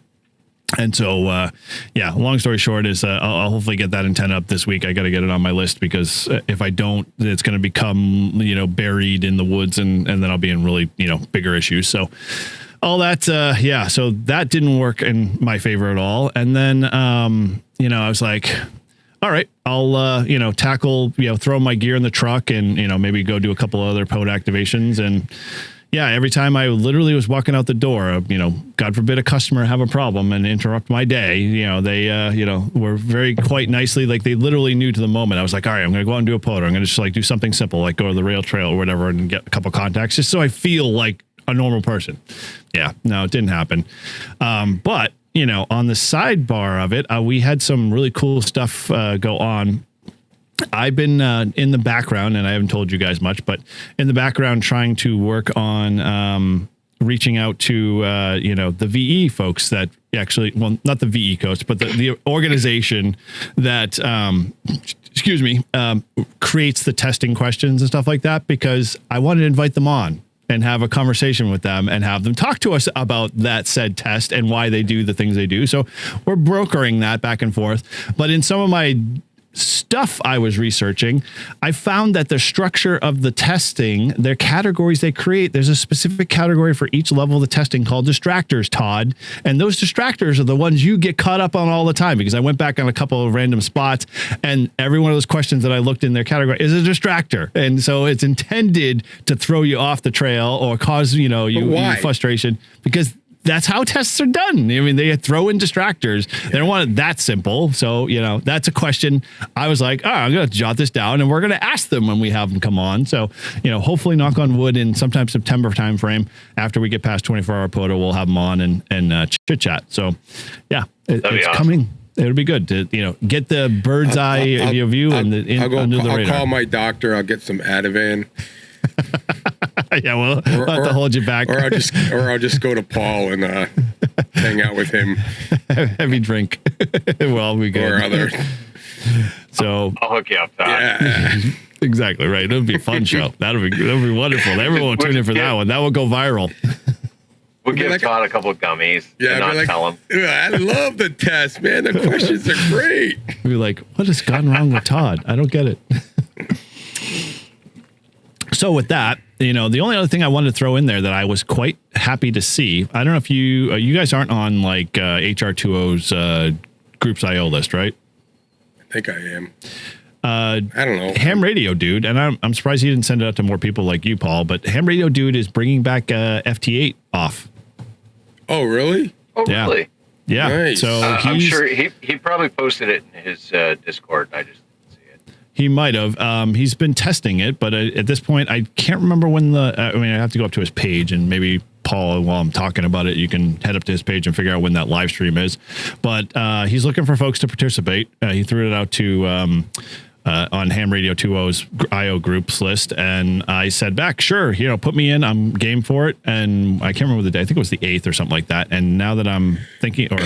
And so, long story short is I'll hopefully get that antenna up this week. I got to get it on my list because if I don't, it's going to become, buried in the woods and then I'll be in really, bigger issues. So all that, so that didn't work in my favor at all. And then, I was like, all right, I'll, tackle, throw my gear in the truck and, maybe go do a couple other POTA activations. And yeah, every time I literally was walking out the door, God forbid a customer have a problem and interrupt my day, they, were very quite nicely, like they literally knew to the moment. I was like, all right, I'm going to go out and do a POTA. I'm going to just do something simple, like go to the rail trail or whatever and get a couple contacts just so I feel like a normal person. Yeah, no, it didn't happen. But, on the sidebar of it, we had some really cool stuff go on. I've been in the background, and I haven't told you guys much, but in the background trying to work on reaching out to, the VE folks that actually, well, not the VE coach, but the organization that, creates the testing questions and stuff like that, because I wanted to invite them on and have a conversation with them and have them talk to us about that said test and why they do the things they do. So we're brokering that back and forth. But in some of my stuff I was researching, I found that the structure of the testing, their categories they create, there's a specific category for each level of the testing called distractors, Todd. And those distractors are the ones you get caught up on all the time, because I went back on a couple of random spots and every one of those questions that I looked in their category is a distractor. And so it's intended to throw you off the trail or cause, you frustration, because that's how tests are done. I mean, they throw in distractors. Yeah. They don't want it that simple. So, that's a question. I was like, I'm going to jot this down and we're going to ask them when we have them come on. So, hopefully knock on wood in sometime September timeframe after we get past 24-hour POTA, we'll have them on and chit chat. So yeah, it's awesome. Coming. It'll be good to, get the bird's eye view under the radar. I'll call my doctor. I'll get some Ativan. Yeah, well, I'll have to hold you back. Or I'll just go to Paul and hang out with him. Heavy drink. Well, we go. Or other. So I'll hook you up, Todd. Yeah. Exactly right. It'll be a fun show. That'll be wonderful. Everyone will tune in for that one. That will go viral. We'll give Todd a couple of gummies and not tell him. I love the test, man. The questions are great. We'll be like, what has gone wrong with Todd? I don't get it. So with that, the only other thing I wanted to throw in there that I was quite happy to see, I don't know if you guys aren't on like HR20's Groups.io list, right? I think I am. I don't know. Ham Radio Dude, and I'm surprised he didn't send it out to more people like you, Paul, but Ham Radio Dude is bringing back FT8 off. Oh, really? Oh, yeah. Really? Yeah. Nice. So I'm sure he probably posted it in his Discord, and I just didn't see it. He might have. He's been testing it, but at this point, I can't remember when I have to go up to his page, and maybe Paul, while I'm talking about it, you can head up to his page and figure out when that live stream is. But he's looking for folks to participate. He threw it out to on Ham Radio 2O's IO groups list, and I said back, sure, put me in. I'm game for it. And I can't remember the day. I think it was the 8th or something like that. And now that I'm thinking, or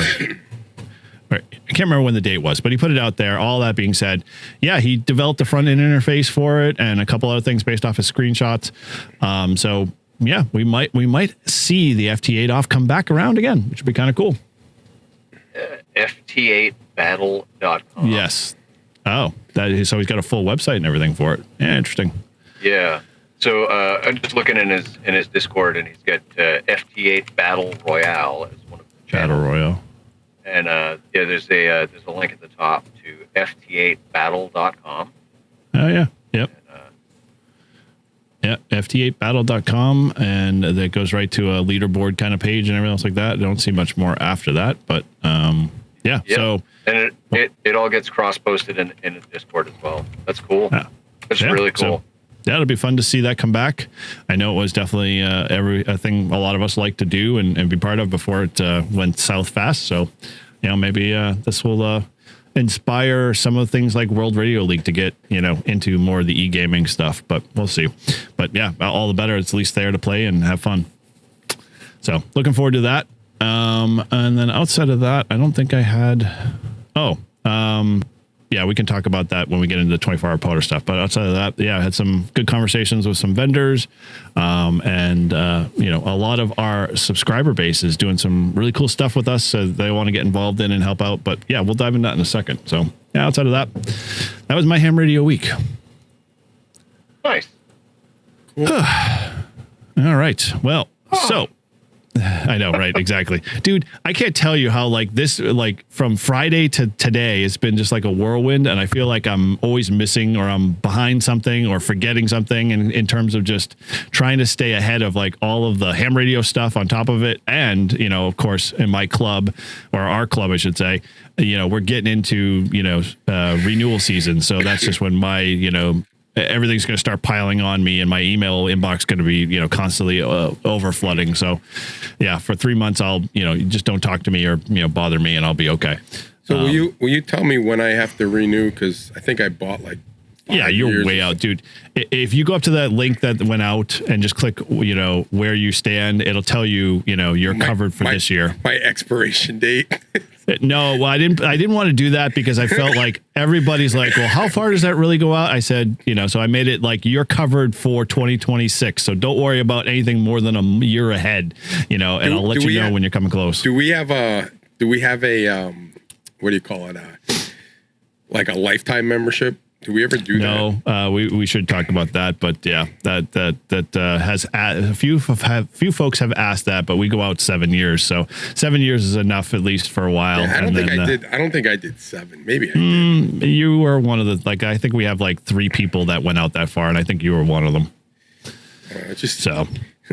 I can't remember when the date was, but he put it out there. All that being said, yeah, he developed a front end interface for it and a couple other things based off his screenshots. So yeah, we might see the FT8 off come back around again, which would be kind of cool. FT8battle.com. Yes. Oh, so he's got a full website and everything for it. Yeah, interesting. Yeah. So I'm just looking in his Discord, and he's got FT8 Battle Royale as one of the channels. Battle Royale. And there's a link at the top to FT8battle.com. Oh yeah. Yep. And, Yeah, ft8battle.com, and that goes right to a leaderboard kind of page and everything else like that. I don't see much more after that, but yeah. So and it all gets cross-posted in the Discord as well. That's cool. Yeah. That's really cool. So, yeah, it'll be fun to see that come back. I know it was definitely a thing a lot of us like to do and be part of before it went south fast. So, maybe this will inspire some of the things like World Radio League to get, into more of the e-gaming stuff, but we'll see. But yeah, all the better. It's at least there to play and have fun. So looking forward to that. And then outside of that, I don't think I had, yeah, we can talk about that when we get into the 24-hour POTA stuff. But outside of that, yeah, I had some good conversations with some vendors. And a lot of our subscriber base is doing some really cool stuff with us. So they want to get involved in and help out. But yeah, we'll dive into that in a second. So yeah, outside of that, that was my ham radio week. Nice. Cool. All right. Well, so I know, right? Exactly. Dude, I can't tell you how from Friday to today, it's been just like a whirlwind. And I feel like I'm always missing or I'm behind something or forgetting something in terms of just trying to stay ahead of like all of the ham radio stuff on top of it. And, of course, in my club or our club, I should say, we're getting into, renewal season. So that's just when my, everything's going to start piling on me and my email inbox going to be, constantly over flooding. So yeah, for 3 months, I'll, just don't talk to me or, bother me and I'll be okay. So will you tell me when I have to renew? Cause I think I bought like, yeah, you're way out, dude. If you go up to that link that went out and just click, where you stand, it'll tell you, you're covered for this year. My expiration date. No, well, I didn't want to do that because I felt like everybody's like, well, how far does that really go out? I said, so I made it like you're covered for 2026. So don't worry about anything more than a year ahead, and I'll let you know when you're coming close. Do we have a what do you call it? Like a lifetime membership? Do we ever do that? No, we should talk about that. But yeah, that has a few folks have asked that, but we go out 7 years, so 7 years is enough at least for a while. Yeah, I don't think I did 7. Maybe I did. You were one of the I think we have like 3 people that went out that far, and I think you were one of them.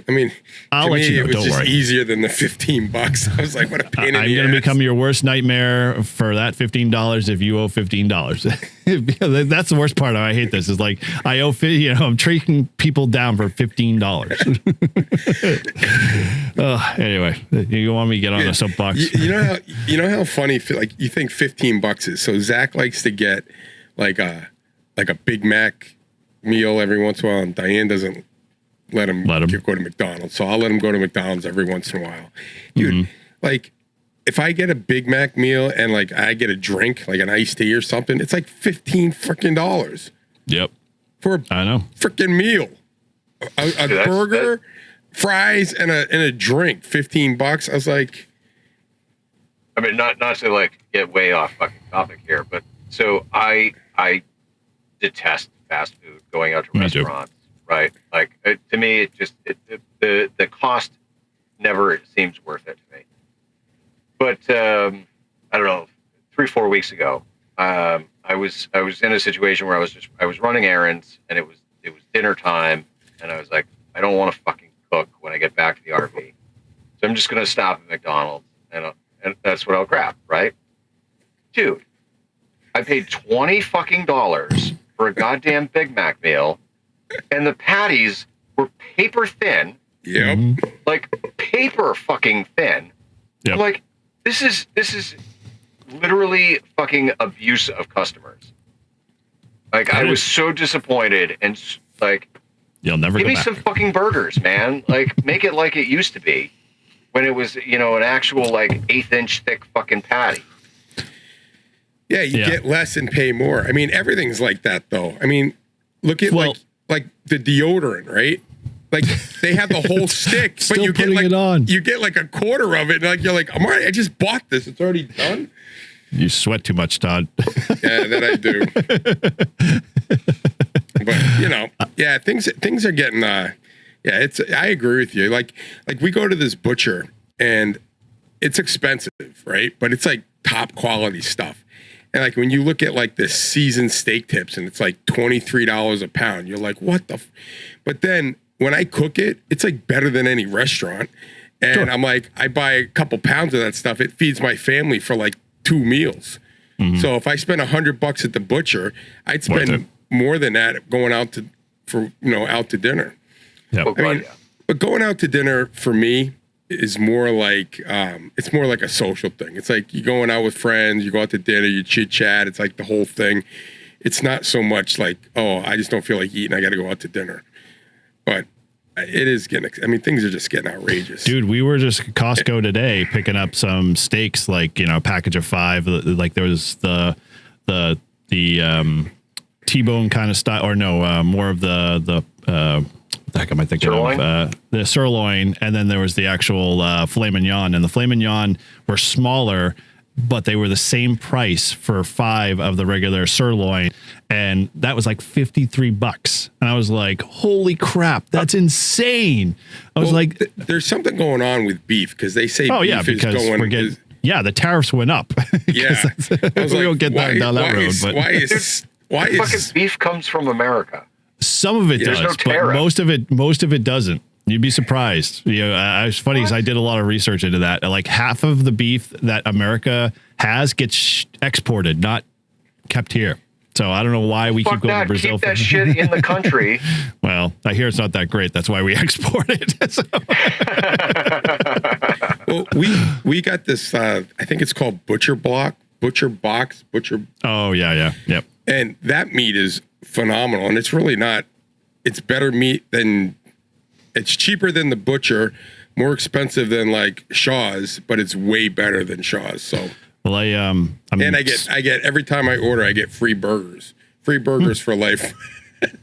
I mean, I'll let you know. It was just easier than the $15. I was like, what a pain in the ass. I'm going to become your worst nightmare for that $15 if you owe $15. That's the worst part. I hate this. Is like I owe, I'm trading people down for $15. Anyway, you want me to get on a soapbox? You know how funny, like you think $15 is. So Zach likes to get like a Big Mac meal every once in a while, and Diane doesn't let him go to McDonald's. So I'll let him go to McDonald's every once in a while. Dude, like if I get a Big Mac meal and like I get a drink, like an iced tea or something, it's like $15 freaking. Yep. For a freaking meal. A burger, fries, and a drink, $15. I was like, I mean, not to like get way off fucking topic here, but so I detest fast food, going out to restaurants. Right, like to me, the cost never seems worth it to me. But I don't know, 3-4 weeks ago, I was in a situation where I was running errands, and it was dinner time, and I was like, I don't want to fucking cook when I get back to the RV, so I'm just gonna stop at McDonald's, and that's what I'll grab, right? Dude, I paid $20 fucking for a goddamn Big Mac meal. And the patties were paper thin. Yep. Like paper fucking thin. Yep. Like this is literally fucking abuse of customers. Like I was so disappointed, and like you'll never give go me back. some fucking burgers, man. Like make it like it used to be when it was, an actual like 1/8-inch thick fucking patty. Yeah, you get less and pay more. I mean, everything's like that though. I mean, look at like the deodorant, right? Like they have the whole stick, but you get like a quarter of it, and like you're like, I'm already, I just bought this. It's already done. You sweat too much, Todd. Yeah, that I do. But things are getting. It's. I agree with you. Like we go to this butcher, and it's expensive, right? But it's like top quality stuff. And like when you look at like the seasoned steak tips and it's like $23 a pound, you're like, what the? But then when I cook it, it's like better than any restaurant. And I'm like, I buy a couple pounds of that stuff. It feeds my family for like 2 meals. So if I spend $100 at the butcher, I'd spend more than that going out to out to dinner. Yep. I mean, but going out to dinner for me is more like it's more like a social thing. It's like you're going out with friends, you go out to dinner, you chit chat. It's like the whole thing. It's not so much like, oh, I just don't feel like eating, I got to go out to dinner. But it is getting, I mean, things are just getting outrageous. Dude, we were just at Costco today picking up some steaks, like, a package of 5. Like there was the T-bone kind of style, or no, more of the heck am I thinking sirloin? of? The sirloin, and then there was the actual filet mignon, and the filet mignon were smaller, but they were the same price for 5 of the regular sirloin, and that was like $53. And I was like, holy crap, that's insane. I was like, there's something going on with beef, because they say beef is going. The tariffs went up. Yeah, I was we like, won't get down that road. But why is fucking beef comes from America? Some of it does, no but most of it doesn't. You'd be surprised. It's funny because I did a lot of research into that. Like half of the beef that America has gets exported, not kept here. So I don't know why we keep going to Brazil. Keep that shit in the country. Well, I hear it's not that great. That's why we export it. Well, we got this. I think it's called Butcher Box. Oh yeah, yep. And that meat is phenomenal, and it's really not. It's better meat than. It's cheaper than the butcher, more expensive than like Shaw's, but it's way better than Shaw's. So, well, I get every time I order, I get free burgers for life.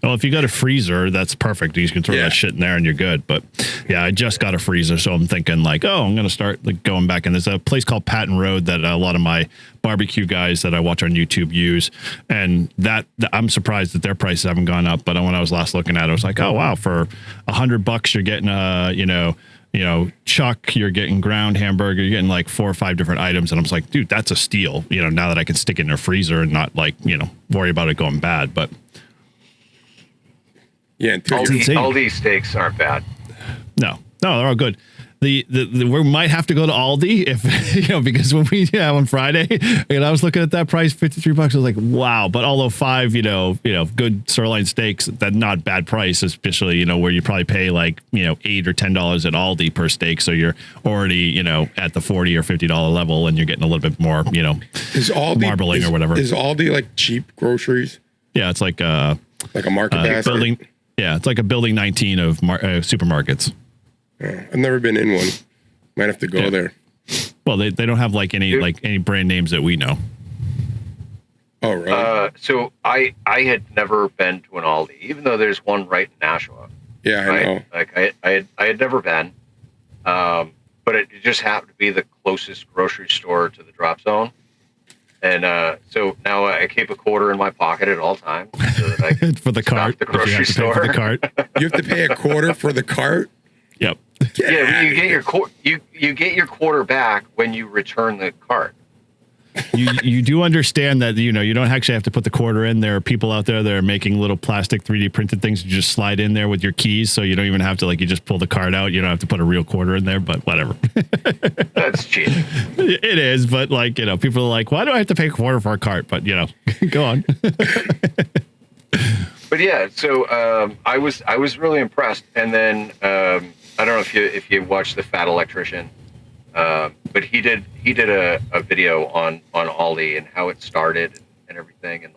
Well, if you got a freezer, that's perfect. You can throw that shit in there and you're good. But yeah, I just got a freezer, so I'm thinking like, oh, I'm going to start like going back. And there's a place called Patton Road that a lot of my barbecue guys that I watch on YouTube use. And that I'm surprised that their prices haven't gone up. But when I was last looking at it, I was like, oh, wow, for $100, you're getting chuck, you're getting ground hamburger, you're getting like 4 or 5 different items. And I was like, dude, that's a steal, now that I can stick it in a freezer and not like, worry about it going bad. But yeah, Aldi steaks aren't bad. No, they're all good. We might have to go to Aldi if because when we on Friday, I was looking at that price, $53. I was like, wow. But although 5, good sirloin steaks, that's not bad price, especially where you probably pay like $8 or $10 at Aldi per steak, so you're already at the $40 or $50 level, and you're getting a little bit more is Aldi marbling or whatever. Is Aldi like cheap groceries? Yeah, it's like a market basket. Building. Yeah, it's like a building 19 of supermarkets. I've never been in one. Might have to go there. Well, they don't have like any brand names that we know. Oh, right. So I had never been to an Aldi, even though there's one right in Nashua. Yeah, I know. Like I had never been, but it just happened to be the closest grocery store to the drop zone. And so now I keep a quarter in my pocket at all times so that I can for the cart. The grocery store. For the cart. You have to pay a quarter for the cart? Yep. You get your quarter back when you return the cart. You do understand that you don't actually have to put the quarter in. There are people out there that are making little plastic 3D printed things you just slide in there with your keys, so you don't even have to you just pull the card out. You don't have to put a real quarter in there, but whatever. That's cheating. It is, but people are like, why do I have to pay a quarter for a cart? But go on. But yeah, so I was really impressed, and then I don't know if you watched The Fat Electrician. But he did a video on Aldi and how it started and everything, and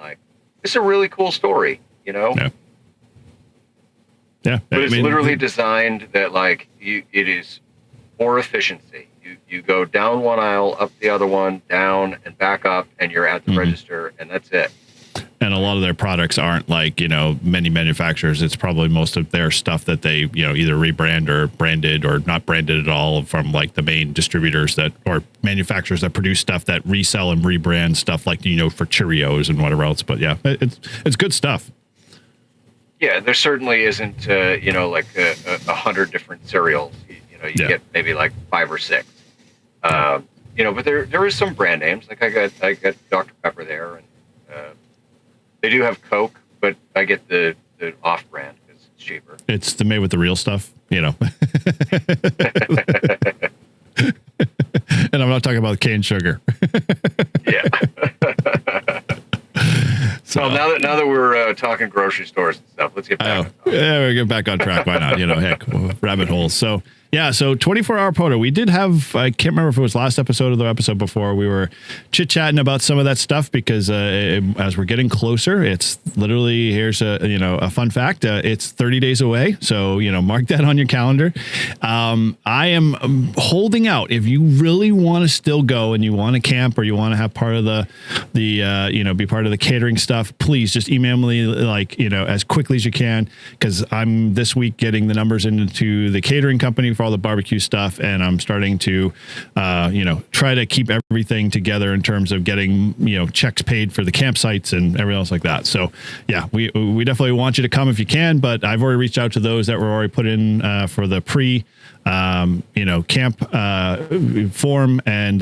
it's a really cool story, Yeah. But it's literally designed that it is for efficiency. You go down one aisle, up the other one, down and back up, and you're at the register, and that's it. And a lot of their products aren't like, many manufacturers. It's probably most of their stuff that they, either rebrand or branded or not branded at all from the main distributors or manufacturers that produce stuff that resell and rebrand stuff like, for Cheerios and whatever else. But yeah, it's good stuff. Yeah, there certainly isn't, 100 different cereals. You get maybe 5 or 6. But there is some brand names. I got Dr. Pepper there, They do have Coke, but I get the off-brand because it's cheaper. It's the made with the real stuff, you know. And I'm not talking about cane sugar. Yeah. So now that we're talking grocery stores and stuff, let's get back. Yeah, we get back on track. Why not? You know, heck, rabbit holes. So yeah, so 24-hour POTA. We did have, I can't remember if it was last episode or the episode before, we were chit-chatting about some of that stuff because as we're getting closer, it's literally, here's a fun fact. It's 30 days away. So, you know, mark that on your calendar. I am holding out. If you really want to still go and you want to camp or you want to have part of be part of the catering stuff, please just email me as quickly as you can, because I'm this week getting the numbers into the catering company for all the barbecue stuff, and I'm starting to try to keep everything together in terms of getting checks paid for the campsites and everything else like that. So yeah, we definitely want you to come if you can, but I've already reached out to those that were already put in for the camp form, and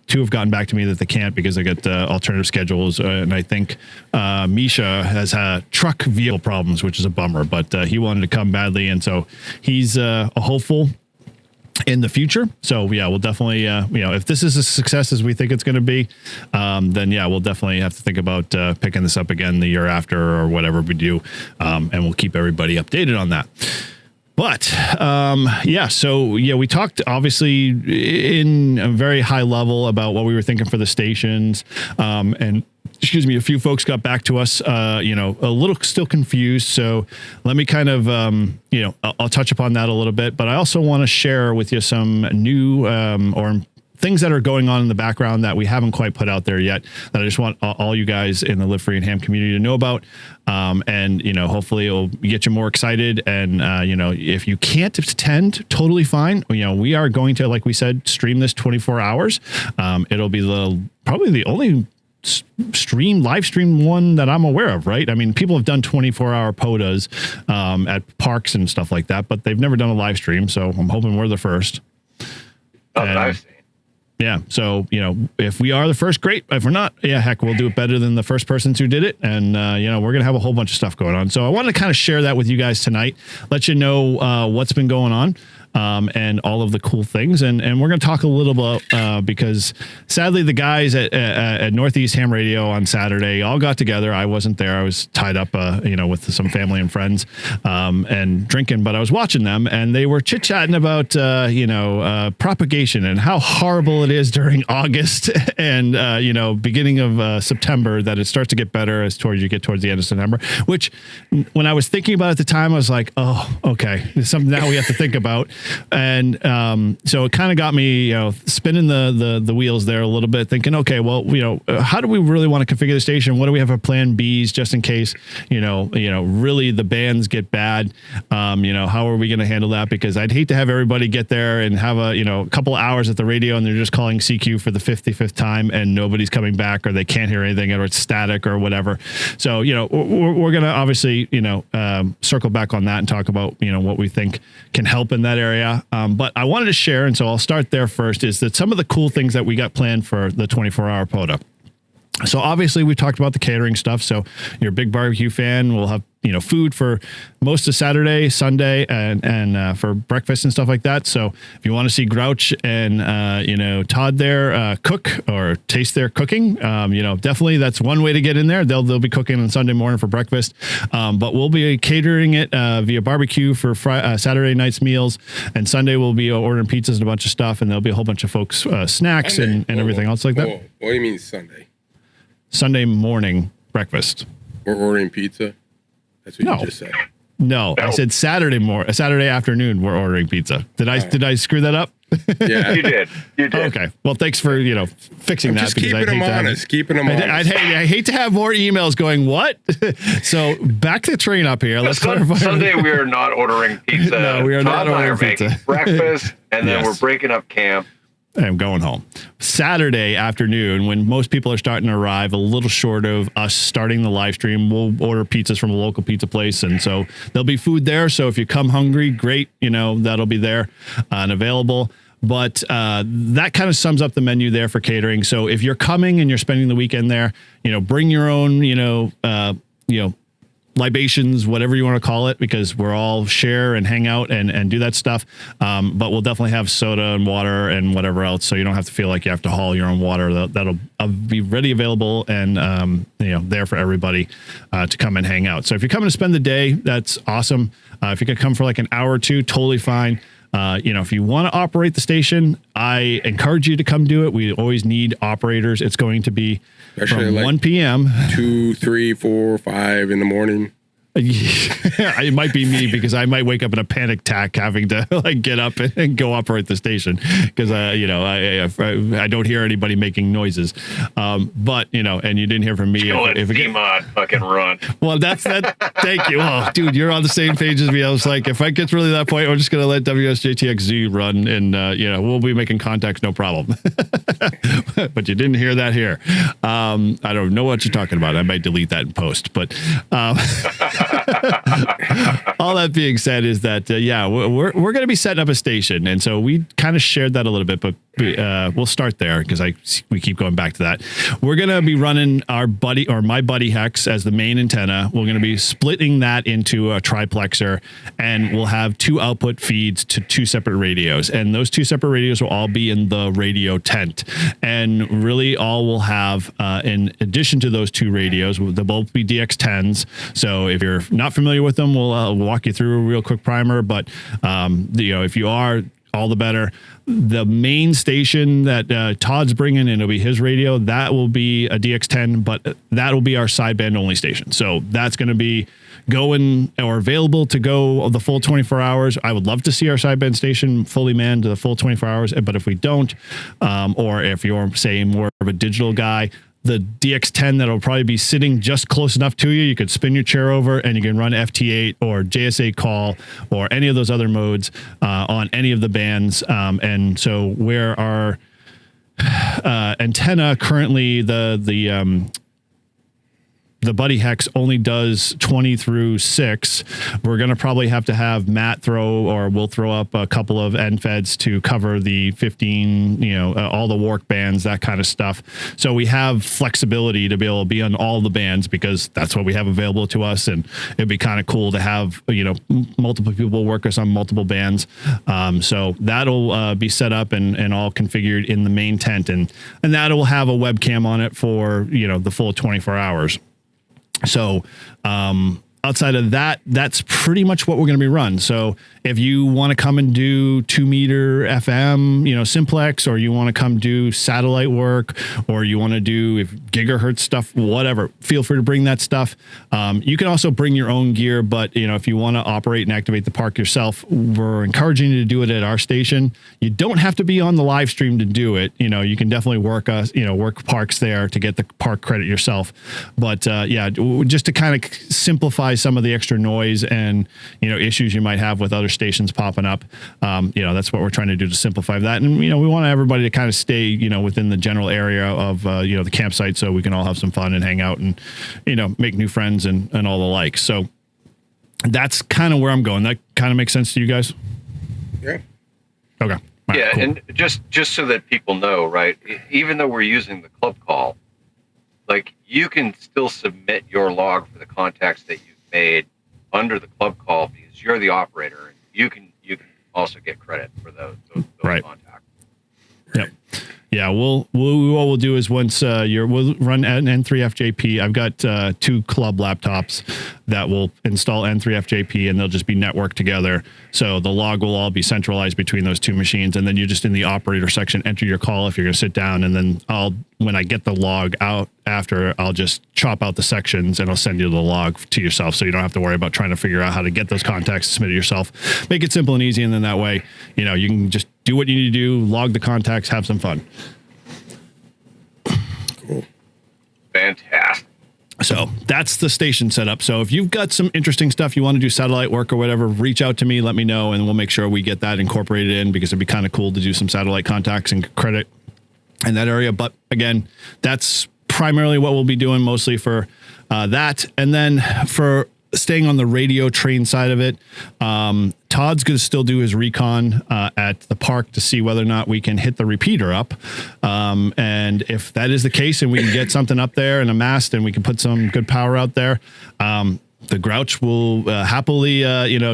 2 have gotten back to me that they can't because they got alternative schedules, and I think Misha has had truck vehicle problems, which is a bummer, but he wanted to come badly, and so he's a hopeful in the future. So yeah, we'll definitely if this is a success as we think it's going to be, then yeah, we'll definitely have to think about picking this up again the year after or whatever we do, and we'll keep everybody updated on that. But we talked obviously in a very high level about what we were thinking for the stations, and a few folks got back to us, a little still confused. So let me kind of, I'll touch upon that a little bit, but I also want to share with you some new or things that are going on in the background that we haven't quite put out there yet, that I just want all you guys in the Live Free and Ham community to know about. And hopefully it'll get you more excited. And, if you can't attend, totally fine. We are going to, like we said, stream this 24 hours. It'll be probably the only live stream one that I'm aware of, right? I mean, people have done 24-hour POTAs at parks and stuff like that, but they've never done a live stream. So I'm hoping we're the first. I've seen. Yeah. So, if we are the first, great. If we're not, yeah, heck, we'll do it better than the first persons who did it. And, we're going to have a whole bunch of stuff going on. So I wanted to kind of share that with you guys tonight, let you know what's been going on. And all of the cool things. And we're going to talk a little bit because sadly the guys at Northeast Ham Radio on Saturday all got together. I wasn't there. I was tied up, with some family and friends and drinking, but I was watching them and they were chit chatting about, propagation and how horrible it is during August and, beginning of September, that it starts to get better as you get towards the end of September, which when I was thinking about it at the time, I was like, oh, okay. There's something now we have to think about. And so it kind of got me, spinning the wheels there a little bit, thinking, okay, well, how do we really want to configure the station? What do we have for plan Bs just in case, really the bands get bad? How are we going to handle that? Because I'd hate to have everybody get there and have a couple of hours at the radio and they're just calling CQ for the 55th time and nobody's coming back or they can't hear anything or it's static or whatever. So, we're going to obviously, circle back on that and talk about, what we think can help in that area. But I wanted to share, and so I'll start there first, is that some of the cool things that we got planned for the 24-hour POTA. So obviously we talked about the catering stuff. So you're a big barbecue fan. We'll have, food for most of Saturday, Sunday, and for breakfast and stuff like that. So if you want to see Grouch and, Todd there cook or taste their cooking, definitely that's one way to get in there. They'll be cooking on Sunday morning for breakfast. But we'll be catering it via barbecue for Saturday night's meals. And Sunday we'll be ordering pizzas and a bunch of stuff. And there'll be a whole bunch of folks, snacks and everything else like that. What do you mean Sunday? Sunday morning breakfast. We're ordering pizza? That's what you just said. No, I said Saturday afternoon we're ordering pizza. Did I screw that up? Yeah, you did. Okay. Well, thanks for fixing that. Just keeping them honest. I hate to have more emails going. What? So back the train up here. Let's clarify. Sunday we are not ordering pizza. No, we are not ordering pizza. Breakfast, and then we're breaking up camp. I'm going home. Saturday afternoon, when most people are starting to arrive, a little short of us starting the live stream, we'll order pizzas from a local pizza place. And so there'll be food there. So if you come hungry, great, that'll be there and available. But that kind of sums up the menu there for catering. So if you're coming and you're spending the weekend there, bring your own, libations, whatever you want to call it, because we're all share and hang out and do that stuff. But we'll definitely have soda and water and whatever else. So you don't have to feel like you have to haul your own water. That'll be ready, available, and, there for everybody to come and hang out. So if you're coming to spend the day, that's awesome. If you could come for like an hour or two, totally fine. If you want to operate the station, I encourage you to come do it. We always need operators. It's going to be from 1 p.m. 2, 3, 4, 5 in the morning. It might be me because I might wake up in a panic attack having to get up and go operate the station because I don't hear anybody making noises. But and you didn't hear from me. If it fucking run. Well, that's that. Thank you. Oh, dude, you're on the same page as me. I was like, if I get really to that point, I'm just gonna let WSJTXZ run, and we'll be making contacts, no problem. But you didn't hear that here. I don't know what you're talking about. I might delete that in post, but. All that being said is that we're going to be setting up a station, and so we kind of shared that a little bit, but we'll start there because we keep going back to that. We're going to be running my Buddy Hex as the main antenna. We're going to be splitting that into a triplexer, and we'll have 2 output feeds to 2 separate radios, and those 2 separate radios will all be in the radio tent. And really, all we'll have in addition to those 2 radios, they'll both be DX10s. So if you're not familiar with them, we'll walk you through a real quick primer. But if you are, all the better. The main station that Todd's bringing, and it'll be his radio, that will be a DX10, but that will be our sideband only station. So that's going to be going or available to go the full 24 hours. I would love to see our sideband station fully manned to the full 24 hours. But if we don't, or if you're, say, more of a digital guy, the DX10 that'll probably be sitting just close enough to you. You could spin your chair over and you can run FT8 or JSA call or any of those other modes on any of the bands. And so where our antenna currently, the Buddy Hex only does 20 through 6. We're going to probably have to have Matt we'll throw up a couple of end feds to cover the 15, all the WARC bands, that kind of stuff. So we have flexibility to be able to be on all the bands because that's what we have available to us. And it'd be kind of cool to have, multiple people work us on multiple bands. So that'll be set up and all configured in the main tent. And that'll have a webcam on it for, the full 24 hours. So, outside of that, that's pretty much what we're going to be run. So if you want to come and do 2 meter FM, simplex, or you want to come do satellite work, or you want to do gigahertz stuff, whatever, feel free to bring that stuff. You can also bring your own gear, but if you want to operate and activate the park yourself, we're encouraging you to do it at our station. You don't have to be on the live stream to do it. You can definitely work parks there to get the park credit yourself. But just to kind of simplify some of the extra noise and issues you might have with other stations popping up, that's what we're trying to do to simplify that. And we want everybody to kind of stay within the general area of the campsite so we can all have some fun and hang out and make new friends and all the like. So that's kind of where I'm going. That kind of makes sense to you guys? Yeah. Okay. Right, cool. And just so that people know, right, even though we're using the club call, you can still submit your log for the contacts that you've made under the club call because you're the operator, and you can also get credit for those right. contacts. Yep. Yeah, what we'll do is once we'll run an N3FJP. I've got 2 club laptops that will install N3FJP, and they'll just be networked together. So the log will all be centralized between those 2 machines, and then you just in the operator section enter your call if you're going to sit down, and then when I get the log out after, I'll just chop out the sections and I'll send you the log to yourself, so you don't have to worry about trying to figure out how to get those contacts submitted yourself. Make it simple and easy, and then that way, you can just do what you need to do, log the contacts, have some fun. Cool. Fantastic. So that's the station setup. So if you've got some interesting stuff you want to do, satellite work or whatever, reach out to me, let me know, and we'll make sure we get that incorporated in because it'd be kind of cool to do some satellite contacts and credit in that area. But again, that's primarily what we'll be doing mostly for that. And then for staying on the radio train side of it, Todd's going to still do his recon at the park to see whether or not we can hit the repeater up. And if that is the case and we can get something up there and a mast and we can put some good power out there, the Grouch will happily,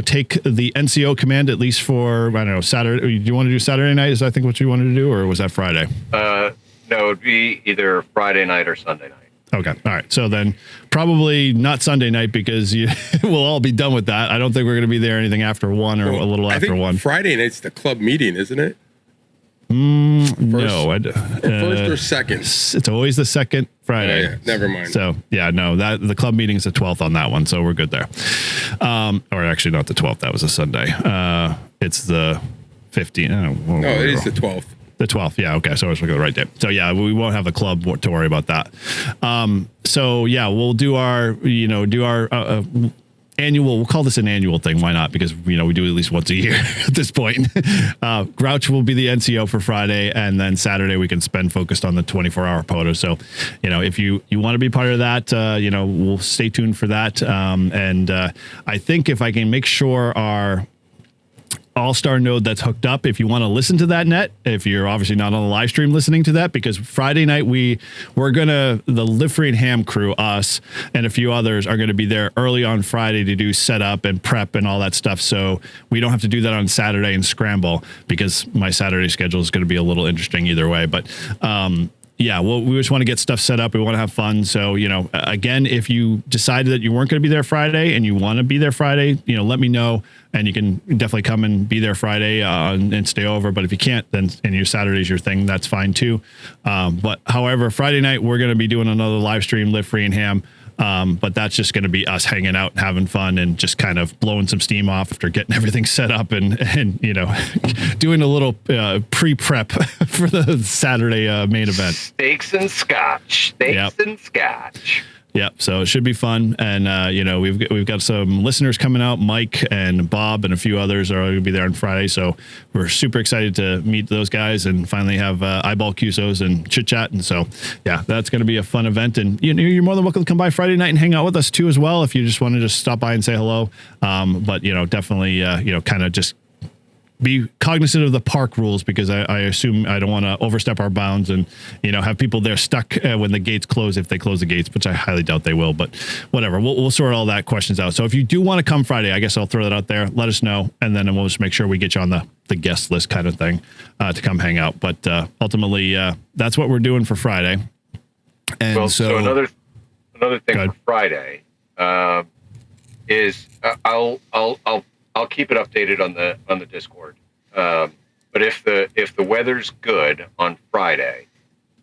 take the NCO command, at least for, I don't know, Saturday. Do you want to do Saturday night? Is that, I think, what you wanted to do, or was that Friday? No, it'd be either Friday night or Sunday night. Okay. All right. So then probably not Sunday night, because we'll all be done with that. I don't think we're going to be there anything after 1 or a little after 1. Friday night's the club meeting, isn't it? No. First or second? It's always the second Friday. Yeah, never mind. So yeah, no, that the club meeting is the 12th on that one, so we're good there. Or actually not the 12th. That was a Sunday. It's the 15th. No, it is the 12th. The 12th, yeah, okay. So I was looking at the right date. So yeah, we won't have the club to worry about that. So yeah, we'll do our annual. We'll call this an annual thing. Why not? Because we do it at least once a year at this point. Grouch will be the NCO for Friday, and then Saturday we can spend focused on the 24-hour POTA. So, if you want to be part of that, we'll stay tuned for that. And I think if I can make sure our All-Star node that's hooked up, if you want to listen to that net, if you're obviously not on the live stream listening to that, because Friday night the Live Free and Ham crew, us and a few others, are going to be there early on Friday to do setup and prep and all that stuff, so we don't have to do that on Saturday and scramble, because my Saturday schedule is going to be a little interesting either way. But yeah, well, we just want to get stuff set up. We want to have fun. So, again, if you decided that you weren't going to be there Friday and you want to be there Friday, let me know, and you can definitely come and be there Friday and stay over. But if you can't, then and your Saturday's your thing, that's fine too. But however, Friday night, we're going to be doing another live stream, Live Free and Ham. But that's just going to be us hanging out and having fun and just kind of blowing some steam off after getting everything set up and doing a little pre-prep for the Saturday main event. Steaks and scotch. And scotch. Yep. So it should be fun. And, we've got some listeners coming out. Mike and Bob and a few others are going to be there on Friday. So we're super excited to meet those guys and finally have eyeball QSOs and chit chat. And so, yeah, that's going to be a fun event. And, you're more than welcome to come by Friday night and hang out with us too as well, if you just want to just stop by and say hello. But, definitely, kind of just be cognizant of the park rules, because I assume I don't want to overstep our bounds and, have people there stuck when the gates close, if they close the gates, which I highly doubt they will, but whatever. We'll sort all that questions out. So if you do want to come Friday, I guess I'll throw that out there. Let us know. And then we'll just make sure we get you on the guest list kind of thing to come hang out. But ultimately, that's what we're doing for Friday. And so another thing for Friday is I'll keep it updated on the Discord. But if the weather's good on Friday,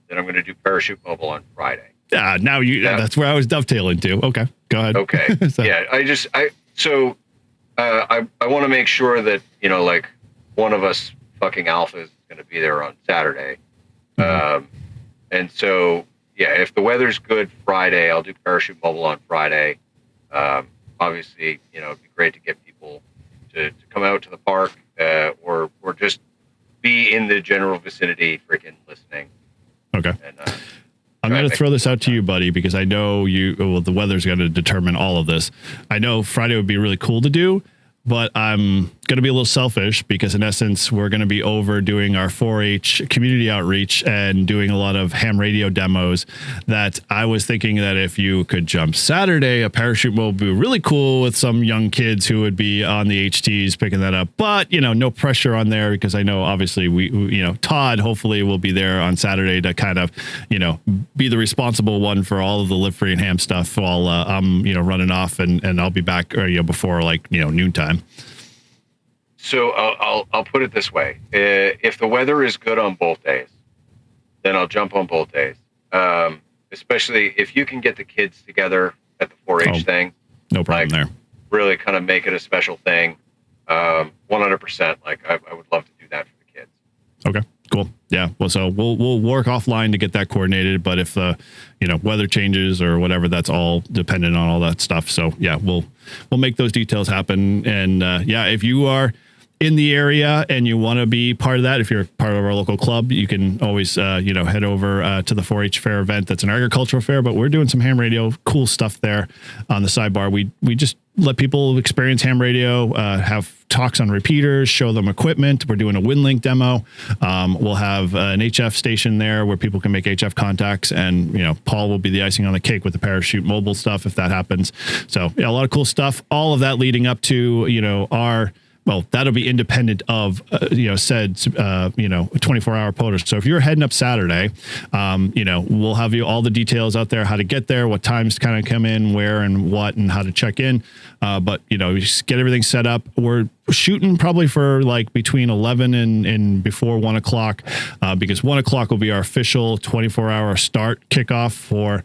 then I'm going to do Parachute Mobile on Friday. Now that's where I was dovetailing to. Okay, go ahead. Okay. So. Yeah, I want to make sure that one of us fucking alpha is going to be there on Saturday. Mm-hmm. And so yeah, if the weather's good Friday, I'll do Parachute Mobile on Friday. Obviously, it'd be great to get people to come out to the park or just be in the general vicinity freaking listening. Okay. And, I'm going to throw this out to you, buddy, because I know the weather's going to determine all of this. I know Friday would be really cool to do, but I'm going to be a little selfish because in essence, we're going to be over doing our 4-H community outreach and doing a lot of ham radio demos that I was thinking that if you could jump Saturday, a parachute mode would be really cool with some young kids who would be on the HTs picking that up. But, no pressure on there because I know obviously we Todd hopefully will be there on Saturday to kind of, be the responsible one for all of the Live Free and Ham stuff while I'm, running off and I'll be back before noontime. So I'll put it this way: if the weather is good on both days, then I'll jump on both days. Especially if you can get the kids together at the 4-H thing. No problem there. Really kind of make it a special thing. 100%. I would love to do that for the kids. Okay, cool. Yeah. Well, so we'll work offline to get that coordinated. But if the weather changes or whatever, that's all dependent on all that stuff. So yeah, we'll make those details happen. And if you are in the area and you want to be part of that, if you're part of our local club, you can always, head over to the 4-H fair event. That's an agricultural fair, but we're doing some ham radio, cool stuff there on the sidebar. We just let people experience ham radio, have talks on repeaters, show them equipment. We're doing a WinLink demo. We'll have an HF station there where people can make HF contacts, and Paul will be the icing on the cake with the parachute mobile stuff if that happens. So yeah, a lot of cool stuff. All of that leading up to that'll be independent of said 24-hour POTA. So if you're heading up Saturday, we'll have you all the details out there, how to get there, what times kind of come in, where and what, and how to check in. But just get everything set up. We're shooting probably for like between 11 and before 1 o'clock, because 1 o'clock will be our official 24-hour start kickoff for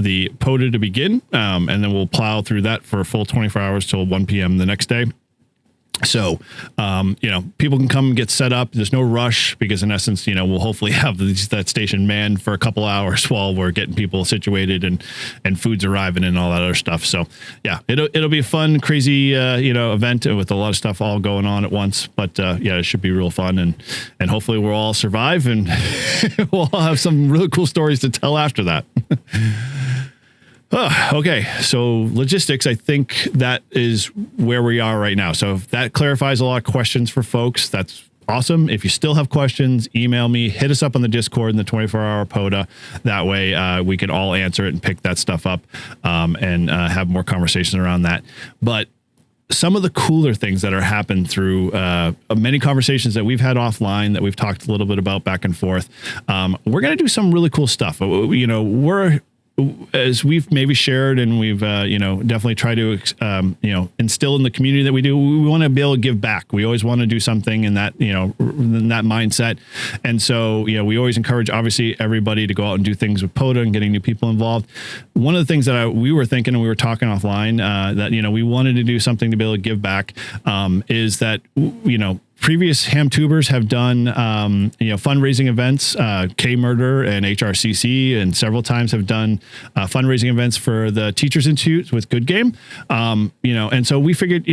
the POTA to begin. And then we'll plow through that for a full 24 hours till 1 p.m. the next day. So, people can come and get set up. There's no rush because in essence, we'll hopefully have that station manned for a couple hours while we're getting people situated and food's arriving and all that other stuff. So yeah, it'll be a fun, crazy, event with a lot of stuff all going on at once. But it should be real fun and hopefully we'll all survive and we'll have some really cool stories to tell after that. Okay, so logistics, I think that is where we are right now. So if that clarifies a lot of questions for folks, that's awesome. If you still have questions, email me, hit us up on the Discord in the 24-hour POTA. That way we can all answer it and pick that stuff up and have more conversation around that. But some of the cooler things that are happened through many conversations that we've had offline that we've talked a little bit about back and forth, we're going to do some really cool stuff. We're as we've maybe shared and we've, definitely tried to, instill in the community that we do, we want to be able to give back. We always want to do something in that, in that mindset. And so, we always encourage, obviously, everybody to go out and do things with POTA and getting new people involved. One of the things that we were thinking and we were talking offline that, we wanted to do something to be able to give back is that, previous ham tubers have done, fundraising events, K-Murder and HRCC, and several times have done fundraising events for the Teachers Institute with Good Game. And so we figured,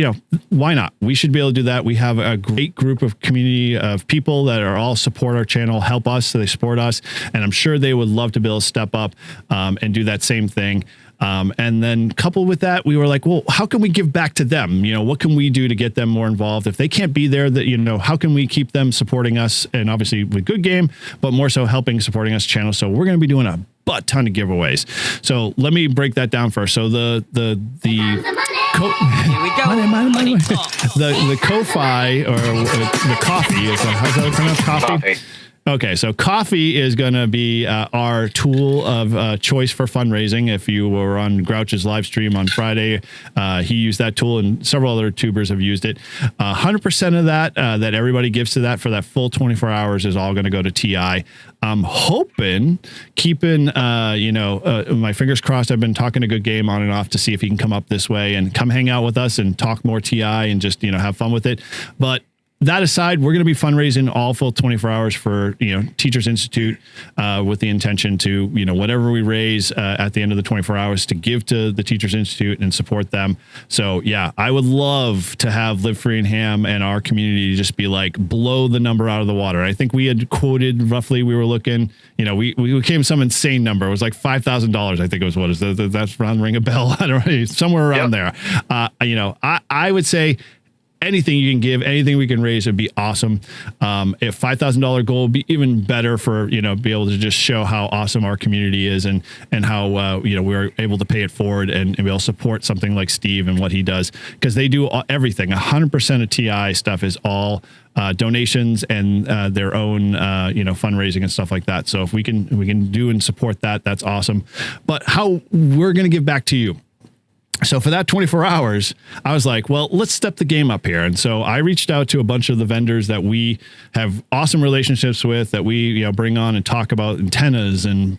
why not? We should be able to do that. We have a great group of community of people that are all support our channel, help us, so they support us. And I'm sure they would love to be able to step up and do that same thing. And then coupled with that, we were like, well, how can we give back to them? What can we do to get them more involved? If they can't be there, how can we keep them supporting us? And obviously with Good Game, but more so helping supporting us channel. So we're going to be doing a ton of giveaways. So let me break that down first. So the Ko-Fi or the coffee is how's that pronounced? Coffee. Okay, so coffee is going to be our tool of choice for fundraising. If you were on Grouch's live stream on Friday, he used that tool and several other tubers have used it. 100% of that that everybody gives to that for that full 24 hours is all going to go to TI. I'm hoping, keeping, my fingers crossed. I've been talking to Good Game on and off to see if he can come up this way and come hang out with us and talk more TI and just, have fun with it. But that aside, we're going to be fundraising all full 24 hours for, Teachers Institute with the intention to, whatever we raise at the end of the 24 hours to give to the Teachers Institute and support them. So, yeah, I would love to have Live Free and Ham and our community just be like blow the number out of the water. I think we had quoted roughly, we were looking, we came some insane number. It was like $5,000. I think it was what is that? That's around ring a bell. I don't know, somewhere around there. I would say, anything you can give, anything we can raise would be awesome. If $5,000 goal would be even better for, be able to just show how awesome our community is and how, we're able to pay it forward and be able to support something like Steve and what he does. Because they do everything. 100% of TI stuff is all donations and their own, fundraising and stuff like that. So if we can do and support that, that's awesome. But how we're going to give back to you. So for that 24 hours, I was like, well, let's step the game up here. And so I reached out to a bunch of the vendors that we have awesome relationships with, that we, bring on and talk about antennas and,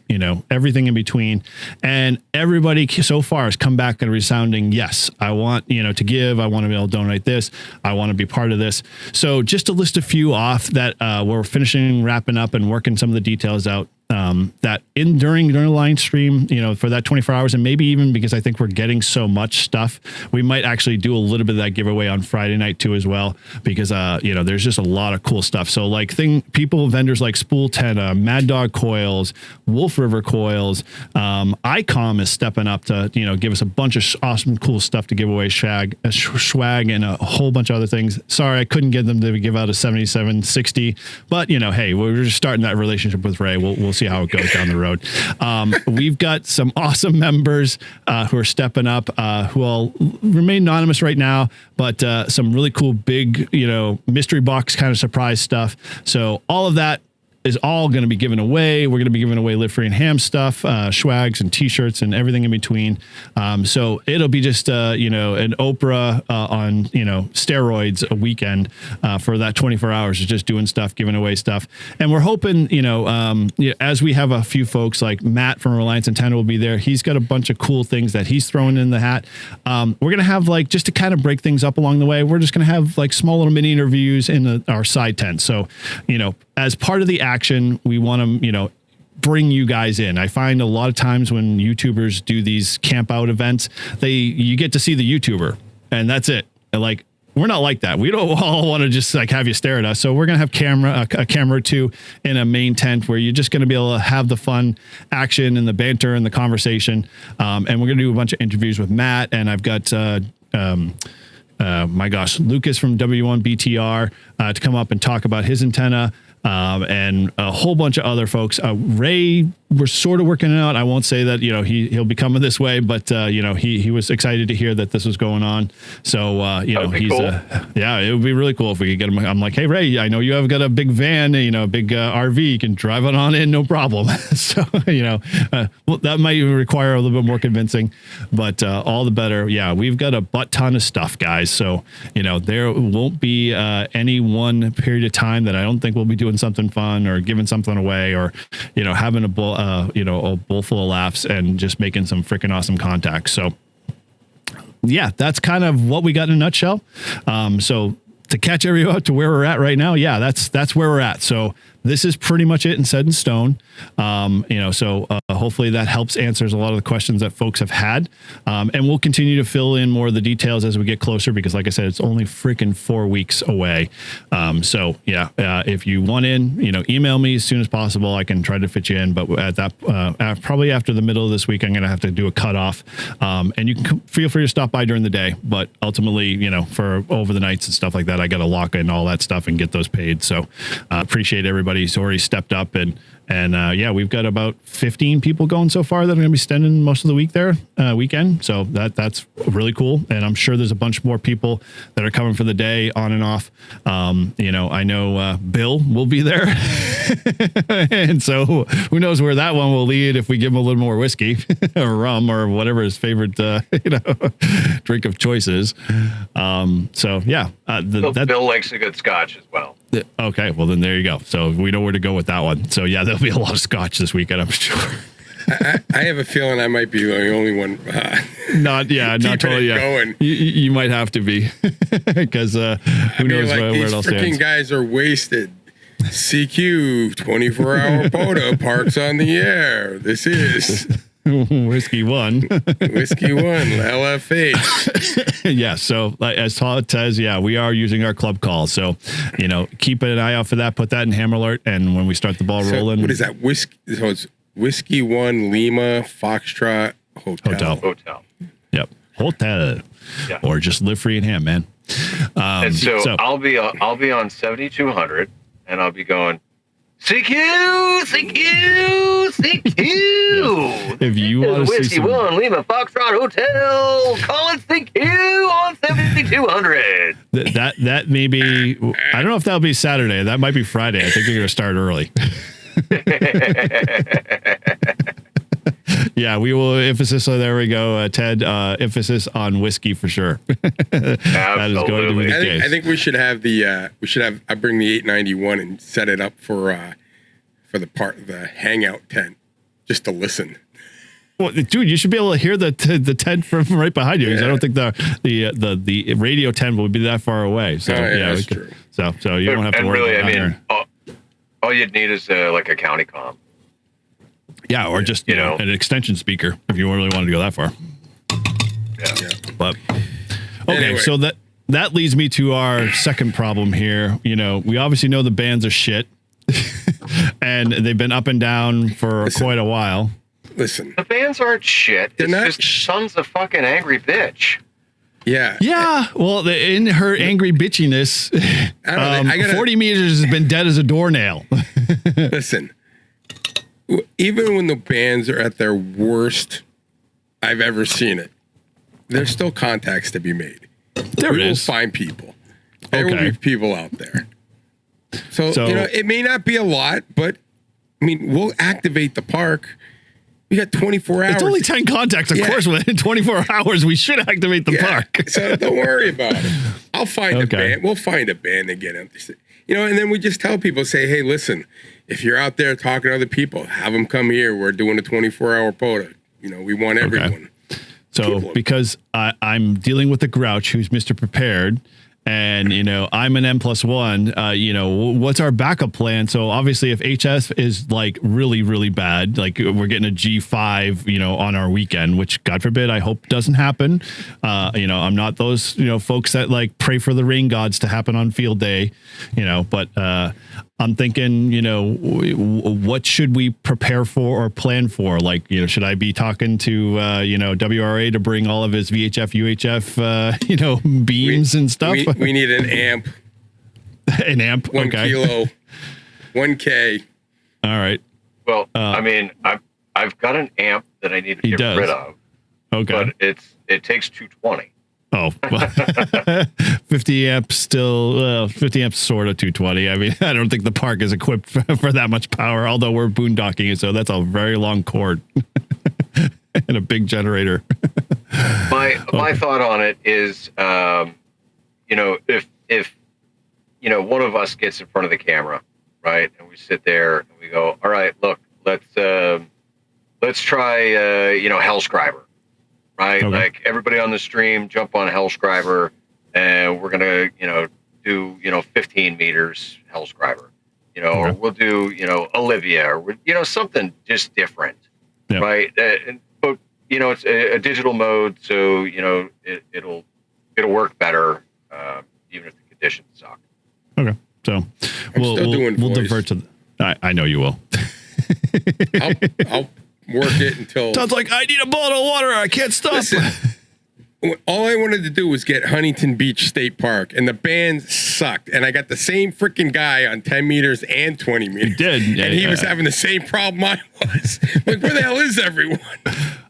everything in between. And everybody so far has come back and resounding, yes, I want, to give. I want to be able to donate this. I want to be part of this. So just to list a few off that we're wrapping up and working some of the details out. that during the line stream, for that 24 hours, and maybe even because I think we're getting so much stuff, we might actually do a little bit of that giveaway on Friday night too as well, because there's just a lot of cool stuff. So like vendors like Spool Tenna, Mad Dog Coils, River Coils, Icom is stepping up to give us a bunch of awesome cool stuff to give away, swag and a whole bunch of other things. Sorry, I couldn't get them to give out a 7760, but hey, we're just starting that relationship with Ray. We'll see how it goes down the road. We've got some awesome members who are stepping up, who will remain anonymous right now, but some really cool big mystery box kind of surprise stuff. So all of that is all going to be given away. We're going to be giving away Live Free and Ham stuff, swags and t-shirts and everything in between. So it'll be just, an Oprah on, steroids a weekend for that 24 hours of just doing stuff, giving away stuff. And we're hoping, as we have a few folks like Matt from Reliance Antenna will be there. He's got a bunch of cool things that he's throwing in the hat. We're going to have just to kind of break things up along the way, we're just going to have small little mini interviews in our side tent. So, as part of the action, we want to, bring you guys in. I find a lot of times when YouTubers do these camp out events, you get to see the YouTuber and that's it. And we're not like that. We don't all want to just have you stare at us. So we're going to have a camera or two in a main tent where you're just going to be able to have the fun action and the banter and the conversation. And we're going to do a bunch of interviews with Matt, and I've got, Lucas from W1BTR to come up and talk about his antenna. And a whole bunch of other folks. Ray, we're sort of working it out. I won't say that, he'll be coming this way, but, he was excited to hear that this was going on. So, he's, cool. It would be really cool if we could get him. I'm like, hey, Ray, I know you have got a big van, a big RV. You can drive it on in, no problem. So, that might require a little bit more convincing, but all the better. Yeah, we've got a butt ton of stuff, guys. So, there won't be any one period of time that I don't think we'll be doing something fun or giving something away or, having a bowl full of laughs and just making some freaking awesome contacts. So yeah, that's kind of what we got in a nutshell. So to catch everyone up to where we're at right now, yeah, that's where we're at. So this is pretty much it and set in stone. Hopefully that helps answers a lot of the questions that folks have had. And we'll continue to fill in more of the details as we get closer, because like I said, it's only freaking 4 weeks away. If you want in, email me as soon as possible. I can try to fit you in, but at that, probably after the middle of this week, I'm going to have to do a cutoff. And you can feel free to stop by during the day, but ultimately, for over the nights and stuff like that, I got to lock in all that stuff and get those paid. So appreciate everybody who's already stepped up and we've got about 15 people going so far that are going to be spending most of the weekend. So that's really cool. And I'm sure there's a bunch more people that are coming for the day on and off. I know Bill will be there. And so who knows where that one will lead if we give him a little more whiskey or rum or whatever his favorite, drink of choice is. Bill likes a good scotch as well. Okay, well then there you go. So we know where to go with that one. So yeah, there'll be a lot of scotch this weekend, I'm sure. I have a feeling I might be the only one. Not totally. Going. You might have to be, because who knows where it all stands. These freaking guys are wasted. CQ 24-hour POTA parks on the air. This is Whiskey One. Whiskey One, LFH. Yeah, so as Todd says, we are using our club call. So, keep an eye out for that. Put that in Ham Alert, and when we start the ball rolling. What is that? So it's Whiskey One, Lima, Foxtrot, Hotel. Yep, Hotel. Yeah. Or just Live Free and Ham, man. And so I'll be on 7200, and I'll be going, CQ. If you want to see Whiskey One, Lima, Foxtrot, Hotel, call it CQ on 7200. That may be, I don't know if that'll be Saturday. That might be Friday. I think you're going to start early. Yeah, we will emphasis. So there we go, Ted. Emphasis on whiskey for sure. That is going to be the case. I think we should have I bring the 891 and set it up for the hangout tent, just to listen. Well, dude, you should be able to hear the tent from right behind you. Because I don't think the radio tent would be that far away. So that's true. So you don't have to worry. Really, all you'd need is like a county comm. Yeah, or just you know an extension speaker if you really wanted to go that far. Yeah. But okay, Anyway. so that leads me to our second problem here. You know, we obviously know the bands are shit, and they've been up and down for quite a while. Listen, The bands aren't shit. They're It's not just Son's a fucking angry bitch. yeah. Yeah, well, in her angry bitchiness, I don't know, I gotta- 40 meters has been dead as a doornail. Listen, even when the bands are at their worst I've ever seen it, there's still contacts to be made. There We will is. find people. There will Okay. be people out there. So, So- you know, it may not be a lot, but I mean, we'll activate the park. We got 24 hours. It's only 10 contacts, of Yeah. course. Within 24 hours, we should activate the park. So don't worry about it. I'll find a Okay. band. We'll find a band and get them. You know, and then we just tell people, say, hey, listen, if you're out there talking to other people, have them come here. We're doing a 24-hour POTA. You know, we want everyone. So because I'm dealing with the Grouch, who's Mr. Prepared, and, you know, I'm an N+1, you know, what's our backup plan? So obviously if HF is like really, really bad, like we're getting a G5, you know, on our weekend, which God forbid, I hope doesn't happen. You know, I'm not those, you know, folks that like pray for the rain gods to happen on field day, you know, but I'm thinking, you know, what should we prepare for or plan for? Like, you know, should I be talking to, you know, WRA to bring all of his VHF, UHF, you know, beams and stuff? We need an amp. An amp? 1 okay. kilo. 1K. All right. Well, I mean, I've got an amp that I need to He get does. rid of, Okay. but it takes 220. Oh, well, 50 amps still, 50 amps sort of 220. I mean, I don't think the park is equipped for that much power, although we're boondocking it. So that's a very long cord and a big generator. My thought on it is, you know, if you know one of us gets in front of the camera, right, and we sit there and we go, all right, look, let's try you know, Hellscriber, right? Okay. Like everybody on the stream, jump on Hellscriber, and we're gonna, you know, do, you know, 15 meters Hellscriber, you know, or we'll do, you know, Olivia, or you know, something just different, Yeah. right? But you know, it's a digital mode, so you know it'll work better, even if the conditions suck. Okay. So we'll voice. divert to, I know you will. I'll work it until. Sounds like I need a bottle of water. I can't stop. Listen, all I wanted to do was get Huntington Beach State Park, and the band sucked. And I got the same freaking guy on 10 meters and 20 meters. You did. Yeah, and he was having the same problem I was. Like, where the hell is everyone?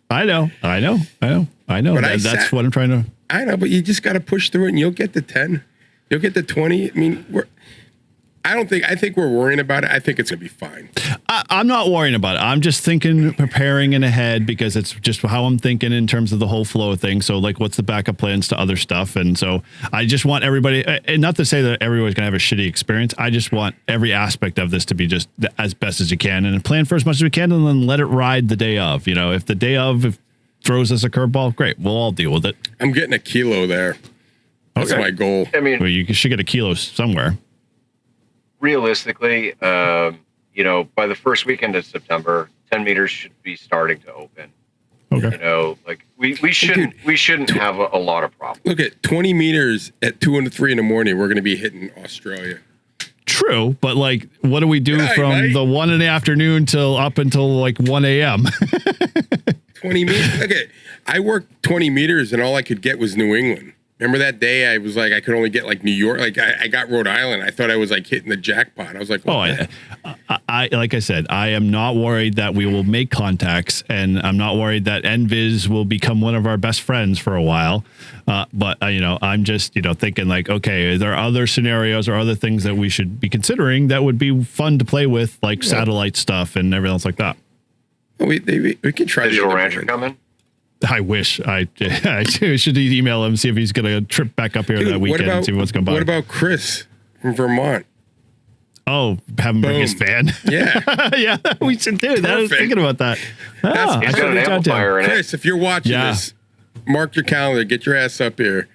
I know. But That's what I'm trying to. I know, but you just got to push through it, and you'll get the 10. You'll get the 20. I mean, I think we're worrying about it. I think it's going to be fine. I'm not worrying about it. I'm just thinking, preparing in ahead, because it's just how I'm thinking in terms of the whole flow of things. So like, what's the backup plans to other stuff? And so I just want everybody, and not to say that everybody's going to have a shitty experience. I just want every aspect of this to be just as best as you can, and plan for as much as we can, and then let it ride the day of. You know, if the day of throws us a curveball, great. We'll all deal with it. I'm getting a kilo there. That's my goal. I mean, well, you should get a kilo somewhere. Realistically, you know, by the first weekend of September, 10 meters should be starting to open. Okay. You know, like we shouldn't have a lot of problems. Look at 20 meters at 2 and 3 in the morning. We're going to be hitting Australia. True, but like, what do we do Right, from right. the 1 in the afternoon till up until like 1 a.m.? 20 meters. Look at, I worked 20 meters, and all I could get was New England. Remember that day I was like, I could only get like New York. Like I got Rhode Island. I thought I was like hitting the jackpot. I was like, I like I said, I am not worried that we will make contacts, and I'm not worried that NVIS will become one of our best friends for a while. But you know, I'm just, you know, thinking like, okay, are there other scenarios or other things that we should be considering that would be fun to play with, like satellite stuff and everything else like that? we can try. Digital Rancher coming. I wish I should email him, see if he's going to trip back up here that weekend and see what's going by. What about Chris from Vermont? Oh, have him bring his fan. Yeah. Yeah, we should do that. I was thinking about that. He's got an amplifier in it. Chris, if you're watching this, mark your calendar, get your ass up here,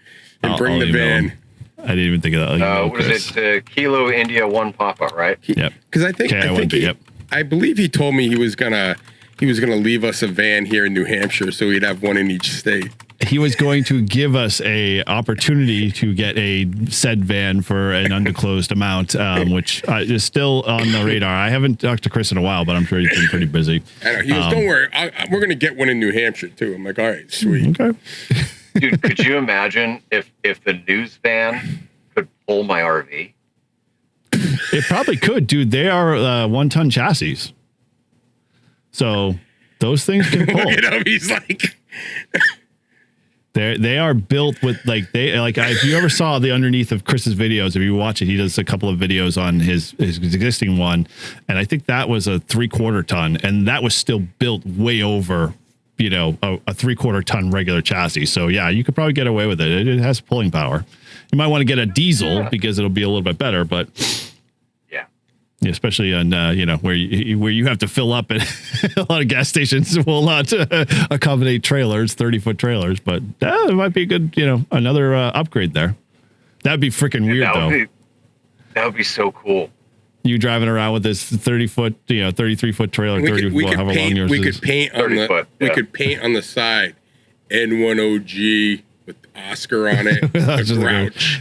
and bring the van. I didn't even think of that. What is it? Kilo India 1 Papa, right? Yep. Because I think I believe he told me he was gonna he was going to leave us a van here in New Hampshire so we'd have one in each state. He was going to give us a opportunity to get a said van for an undisclosed amount, which is still on the radar. I haven't talked to Chris in a while, but I'm sure he's been pretty busy. I know. He goes, don't worry, we're going to get one in New Hampshire too. I'm like, all right, sweet. Okay. Dude, could you imagine if the news van could pull my RV? It probably could, dude. They are 1-ton chassis. So those things can pull. Look at him. He's like... They are built with if you ever saw the underneath of Chris's videos, if you watch it, he does a couple of videos on his existing one. And I think that was a 3/4 ton. And that was still built way over, a 3/4 ton regular chassis. So yeah, you could probably get away with it. It has pulling power. You might want to get a diesel because it'll be a little bit better, but yeah, especially on where you have to fill up at a lot of gas stations will not accommodate trailers, 30-foot trailers, but it might be a good another upgrade there. That'd be freaking weird though. That would be so cool. You driving around with this 30-foot, 33-foot trailer, we could paint on the side N1OG with Oscar on it, a Grouch.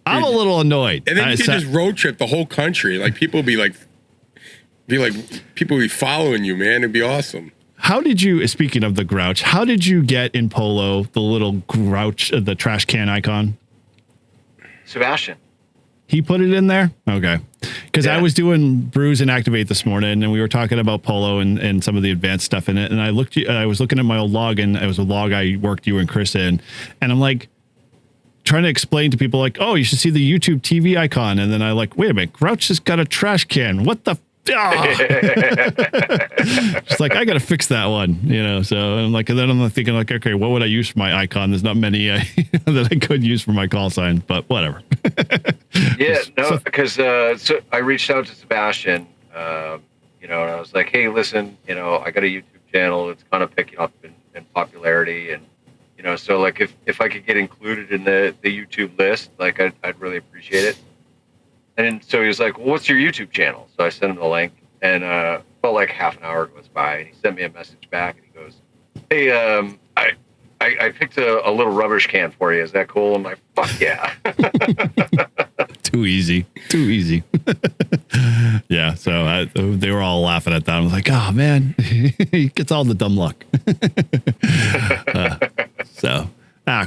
I'm a little annoyed. And then you could just road trip the whole country. Like people be following you, man. It'd be awesome. How did you, speaking of the Grouch, how did you get in Polo the little Grouch, the trash can icon? Sebastian. He put it in there? Okay. Because I was doing Brews and Activate this morning, and we were talking about Polo and some of the advanced stuff in it. And I was looking at my old log, and it was a log I worked you and Chris in. And I'm like, trying to explain to people like, oh, you should see the YouTube TV icon. And then I like, wait a minute, Grouch has got a trash can. What the? It's like, I got to fix that one, so I'm like, and then I'm thinking like, okay, what would I use for my icon? There's not many that I could use for my call sign, but whatever. Because so I reached out to Sebastian, and I was like, hey, listen, I got a YouTube channel. It's kind of picking up in popularity. And, so like if I could get included in the YouTube list, like I'd really appreciate it. And so he was like, well, what's your YouTube channel? So I sent him the link, and about like half an hour goes by, and he sent me a message back, and he goes, hey, I picked a little rubbish can for you. Is that cool? I'm like, fuck yeah. Too easy. Yeah. So they were all laughing at that. I was like, oh man, he gets all the dumb luck.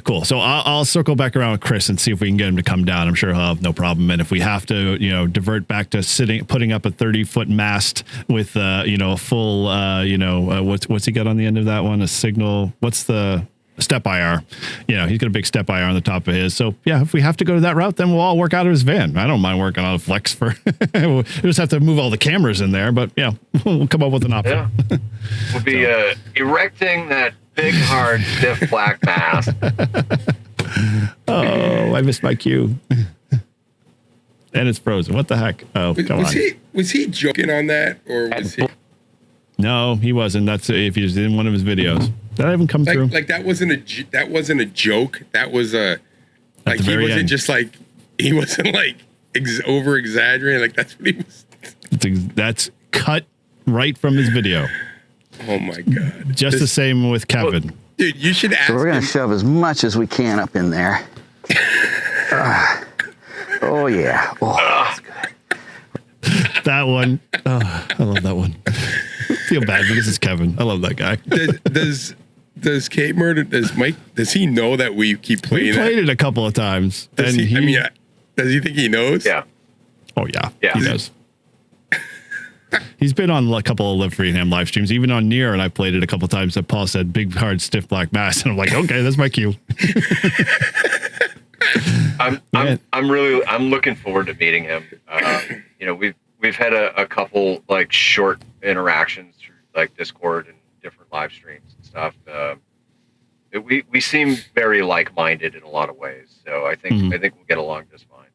Cool. So I'll circle back around with Chris and see if we can get him to come down. I'm sure he'll have no problem. And if we have to, divert back to putting up a 30-foot mast with, a full, what's he got on the end of that one? A signal. What's the step IR? He's got a big step IR on the top of his. So yeah, if we have to go to that route, then we'll all work out of his van. I don't mind working on a flex for, we'll just have to move all the cameras in there, but we'll come up with an option. Yeah. We'll be erecting that big, hard, stiff black mass. Oh, I missed my cue. And it's frozen. What the heck? Oh, come on. Was he joking on that, or was he? No, he wasn't. That's if he was in one of his videos. That even come through. Like that wasn't a joke. That was a like he wasn't end. Just like he wasn't like over exaggerating. Like that's what he was. That's cut right from his video. Oh my God! Just the same with Kevin. Well, dude, you should ask. So we're gonna shove as much as we can up in there. Oh yeah. Oh, that's good. That one. Oh, I love that one. I feel bad because it's Kevin. I love that guy. Does Kate Murder? Does Mike? Does he know that we keep playing? We played it a couple of times. Does he? I mean, does he think he knows? Yeah. Oh yeah. He knows. He's been on a couple of Live Freeham live streams, even on Near, and I played it a couple of times that Paul said big, hard, stiff black mass. And I'm like, okay, that's my cue. I'm looking forward to meeting him. We've had a couple like short interactions through like Discord and different live streams and stuff. We seem very like-minded in a lot of ways. So I think we'll get along just fine.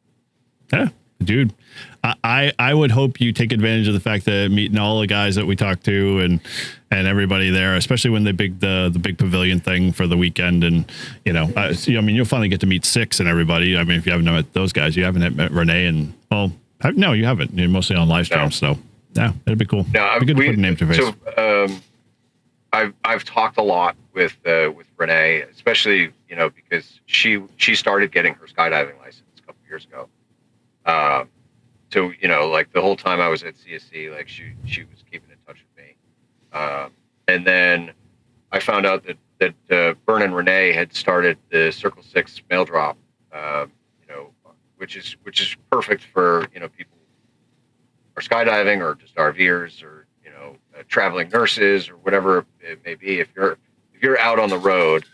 Yeah. Dude, I would hope you take advantage of the fact that meeting all the guys that we talked to and everybody there, especially when they the big pavilion thing for the weekend. And, you'll finally get to meet Six and everybody. I mean, if you haven't met those guys, you haven't met Renee and, no, you haven't. You're mostly on live streams. No. So, yeah, it'd be cool. No, it'd be good to put a name to face. So, I've talked a lot with Renee, especially because she started getting her skydiving license a couple years ago. So like the whole time I was at CSC, like she was keeping in touch with me. And then I found out that Bern and Renee had started the Circle 6 mail drop, which is perfect for people who are skydiving or just RVers or traveling nurses or whatever it may be. If you're out on the road,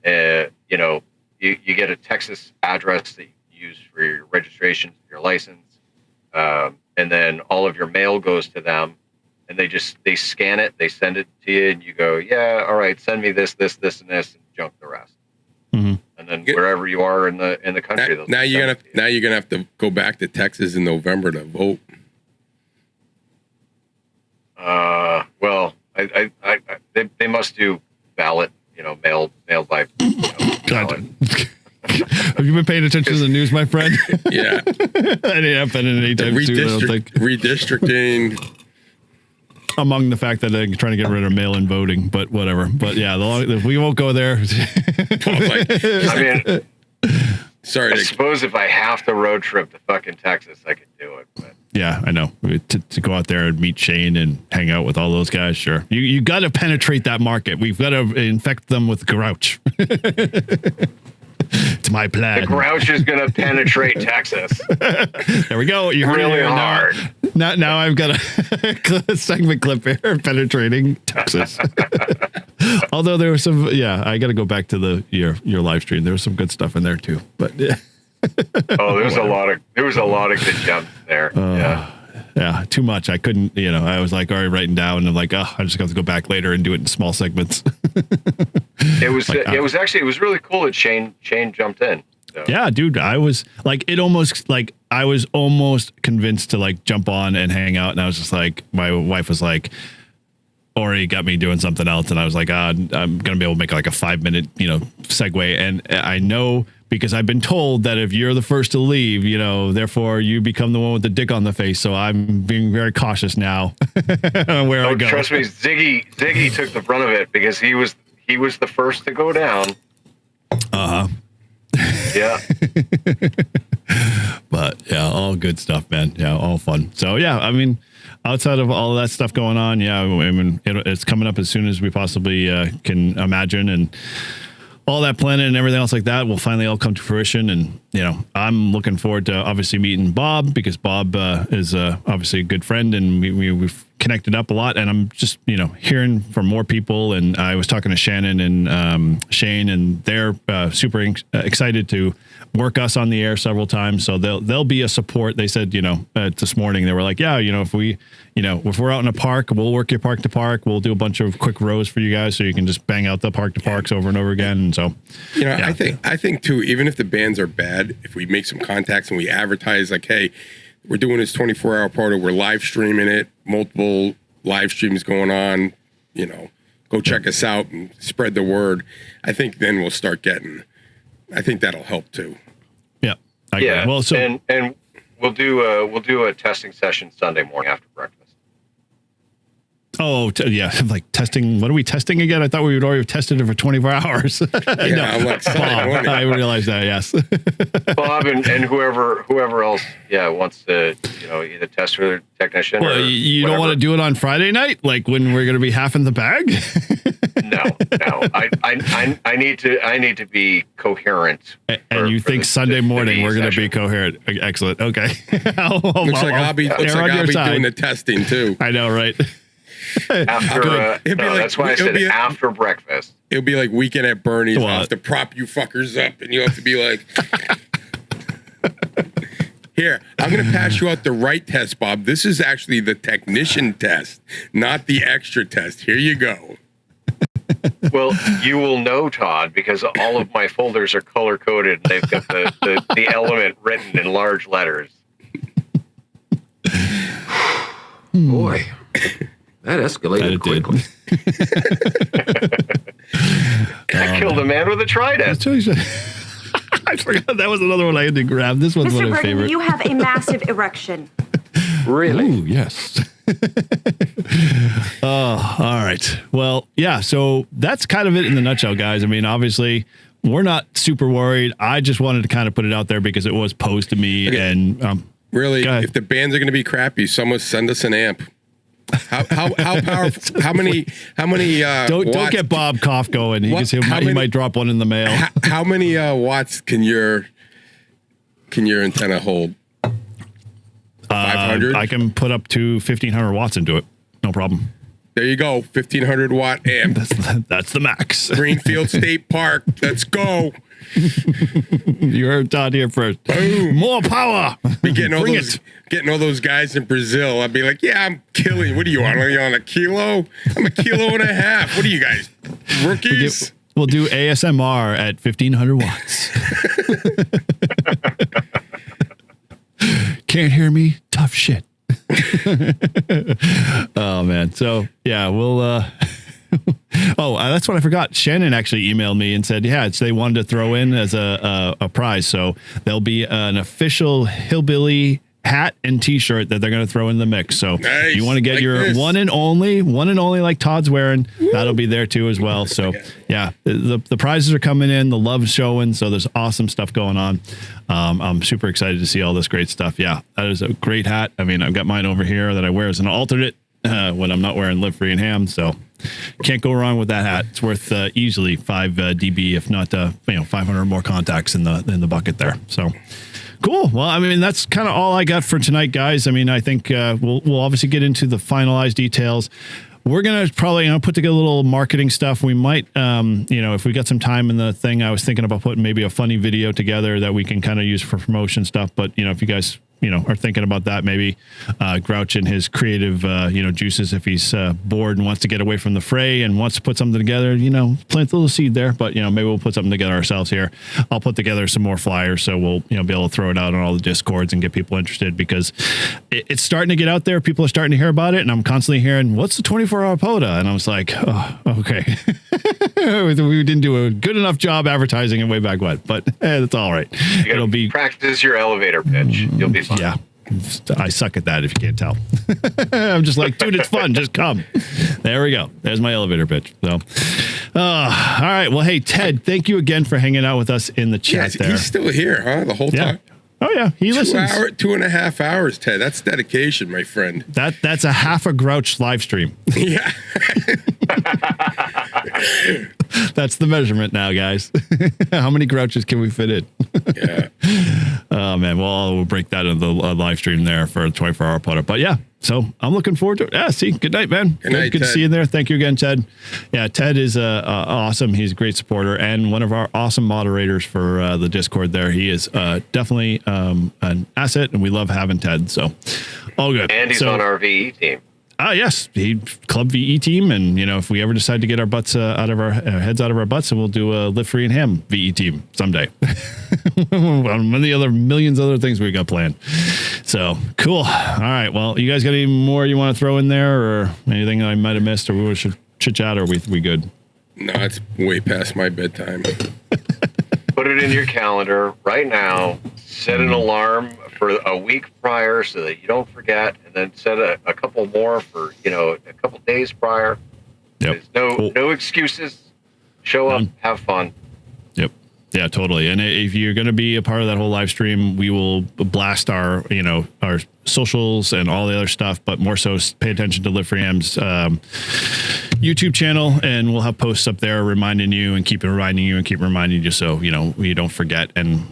you get a Texas address that you use for your registration, your license, and then all of your mail goes to them, and they scan it, they send it to you, and you go, yeah, all right, send me this, and this, and junk the rest. Mm-hmm. And then wherever you are in the country, now you're gonna have to go back to Texas in November to vote. Well, they must do ballot, mailed by. Ballot. Have you been paying attention to the news, my friend? Yeah, I didn't happen anytime soon. I don't think. Redistricting. Among the fact that they're trying to get rid of mail-in voting, but whatever. But yeah, we won't go there. I mean, I suppose if I have to road trip to fucking Texas, I could do it. But yeah, I know. To go out there and meet Shane and hang out with all those guys, sure. You got to penetrate that market. We've got to infect them with grouch. It's my plan. The grouch is going to penetrate Texas. There we go. You heard really it hard. Now I've got a segment clip here penetrating Texas. Although there was some, I got to go back to your live stream. There was some good stuff in there too. But yeah. There was a lot of good gems there. Yeah, too much. I couldn't, I was like already writing down and I'm like, I just have to go back later and do it in small segments. It was really cool that Shane jumped in. So. Yeah, dude, I was like, I was almost convinced to like jump on and hang out. And I was just like, my wife was like, already got me doing something else. And I was like, I'm going to be able to make like a 5-minute, segue. And I know because I've been told that if you're the first to leave, therefore you become the one with the dick on the face. So I'm being very cautious now where I go. Trust me, Ziggy took the brunt of it because he was the first to go down. Uh-huh. Yeah. But yeah, all good stuff, man. Yeah, all fun. So yeah, I mean, outside of all of that stuff going on, yeah, I mean, it's coming up as soon as we possibly can imagine, and all that planning and everything else like that will finally all come to fruition. And, I'm looking forward to obviously meeting Bob because Bob is obviously a good friend and we've connected up a lot. And I'm just, hearing from more people. And I was talking to Shannon and Shane, and they're super excited to work us on the air several times. So they'll be a support. They said, this morning, they were like, yeah, if we're out in a park, we'll work your park to park. We'll do a bunch of quick rows for you guys so you can just bang out the park to parks over and over again. And so, yeah. I think too, even if the bands are bad, if we make some contacts and we advertise like, hey, we're doing this 24-hour party, we're live streaming it, multiple live streams going on, go check us out and spread the word. I think then we'll start I think that'll help too. Yeah. Yeah. Well, so and we'll do a testing session Sunday morning after breakfast. Oh, yeah. Like testing. What are we testing again? I thought we would already have tested it for 24 hours. Yeah, I'm like, Bob, I realized that. Yes. Bob and whoever else, wants to, either test for the technician. Well, you don't want to do it on Friday night, like when we're going to be half in the bag. No. I need to be coherent. And you think Sunday morning we're going to be coherent? Excellent. Okay. I'll be doing the testing too. I know, right? That's why I said after breakfast. It'll be like Weekend at Bernie's. I'll have to prop you fuckers up, and you have to be like, here, I'm going to pass you out the right test, Bob. This is actually the technician test, not the extra test. Here you go. Well, you will know, Todd, because all of my folders are color-coded. And they've got the element written in large letters. Boy. That escalated quickly. I killed a man with a trident. I forgot that was another one I had to grab. This one's one of my favorites. You have a massive erection. Really? Ooh, yes. Oh, all right. Well, yeah. So that's kind of it in the nutshell, guys. I mean, obviously, we're not super worried. I just wanted to kind of put it out there because it was posed to me. Okay. And really, if the bands are going to be crappy, someone send us an amp. How powerful? How many? Don't get Bob Koff going. He might drop one in the mail. How many watts can your antenna hold? 500. I can put up to 1,500 watts into it. No problem. There you go, 1,500 watt amp. That's the max. Greenfield State Park. Let's go. You heard Todd here first. Boom. More power. Be getting all those guys in Brazil. I'd be like, yeah, I'm killing. What are you on? Are you on a kilo? I'm a kilo and a half. What are you guys, rookies? We'll do ASMR at 1,500 watts. Can't hear me? Tough shit. Oh, man. So, yeah, we'll... that's what I forgot. Shannon actually emailed me and said, yeah, they wanted to throw in as a prize. So there'll be an official Hillbilly hat and t-shirt that they're going to throw in the mix. So nice. You want to get your one and only like Todd's wearing, that'll be there too as well. So yeah, the prizes are coming in, the love's showing. So there's awesome stuff going on. I'm super excited to see all this great stuff. Yeah, that is a great hat. I mean, I've got mine over here that I wear as an alternate when I'm not wearing Live Free and Ham. So can't go wrong with that hat. It's worth easily 5 dB, if not 500 more contacts in the bucket there. So cool. Well, I mean, that's kind of all I got for tonight, guys. I mean, I think we'll obviously get into the finalized details. We're going to probably put together a little marketing stuff. We might, if we got some time in the thing, I was thinking about putting maybe a funny video together that we can kind of use for promotion stuff. But, if you guys, are thinking about that, maybe Grouch and his creative, juices, if he's bored and wants to get away from the fray and wants to put something together, plant a little seed there. But, maybe we'll put something together ourselves here. I'll put together some more flyers. So we'll, be able to throw it out on all the Discords and get people interested because it's starting to get out there. People are starting to hear about it. And I'm constantly hearing, what's the 24-hour POTA? And I was like, oh, okay. We didn't do a good enough job advertising it way back when, but that's all right. It'll be practice your elevator pitch. You'll be fine. Yeah. I suck at that if you can't tell. I'm just like, dude, it's fun. Just come. There we go. There's my elevator pitch. So, all right. Well, hey, Ted, thank you again for hanging out with us in the chat there. He's still here, huh? The whole time? Oh, yeah. He listens. 2.5 hours, Ted. That's dedication, my friend. That's a half a Grouch live stream. Yeah. That's the measurement now, guys. How many Grouches can we fit in? Yeah. Oh, man. Well, we'll break that in the live stream there for a 24-hour POTA. But yeah, so I'm looking forward to it. Yeah, see, good night, man. Good night, good to see you there. Thank you again, Ted. Yeah, Ted is awesome. He's a great supporter and one of our awesome moderators for the Discord there. He is definitely an asset, and we love having Ted. So all good. And he's on our VE team. Yes, he club VE team, and if we ever decide to get our butts out of our heads out of our butts, and we'll do a Live Free and Ham VE team someday. One of the other millions of other things we got planned. So cool. All right. Well, you guys got any more you want to throw in there, or anything I might have missed, or we should chit chat, or we good? No, it's way past my bedtime. Put it in your calendar right now. Set an alarm for a week prior so that you don't forget, and then set a couple more for a couple days prior. Yep. There's no excuses. Show up, have fun. Yep. Yeah, totally. And if you're going to be a part of that whole live stream, we will blast our our socials and all the other stuff, but more so pay attention to Live Free Ham's YouTube channel, and we'll have posts up there reminding you and keep reminding you so you don't forget, and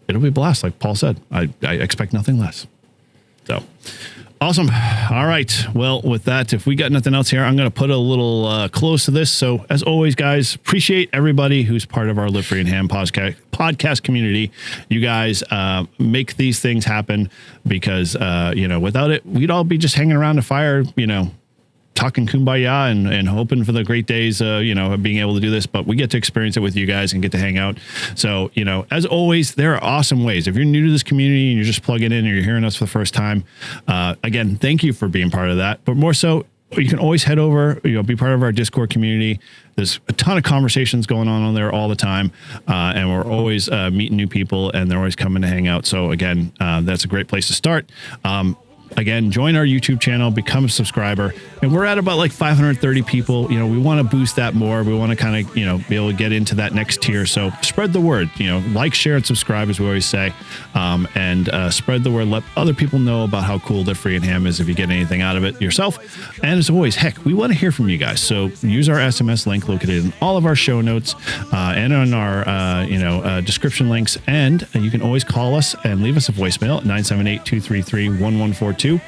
it'll be a blast, like Paul said. I expect nothing less. So awesome. All right. Well, with that, if we got nothing else here, I'm going to put a little close to this. So as always, guys, appreciate everybody who's part of our Live Free and Ham podcast community. You guys make these things happen because, without it, we'd all be just hanging around the fire, talking kumbaya and hoping for the great days, of being able to do this, but we get to experience it with you guys and get to hang out. So, as always, there are awesome ways. If you're new to this community and you're just plugging in or you're hearing us for the first time, again, thank you for being part of that. But more so, you can always head over, be part of our Discord community. There's a ton of conversations going on there all the time. And we're always meeting new people, and they're always coming to hang out. So again, that's a great place to start. again, join our YouTube channel, become a subscriber. And we're at about like 530 people. We want to boost that more. We want to kind of, be able to get into that next tier. So spread the word, like, share, and subscribe, as we always say. And spread the word. Let other people know about how cool Live Free and Ham is if you get anything out of it yourself. And as always, heck, we want to hear from you guys. So use our SMS link located in all of our show notes and on our, description links. And you can always call us and leave us a voicemail at 978-233-1142.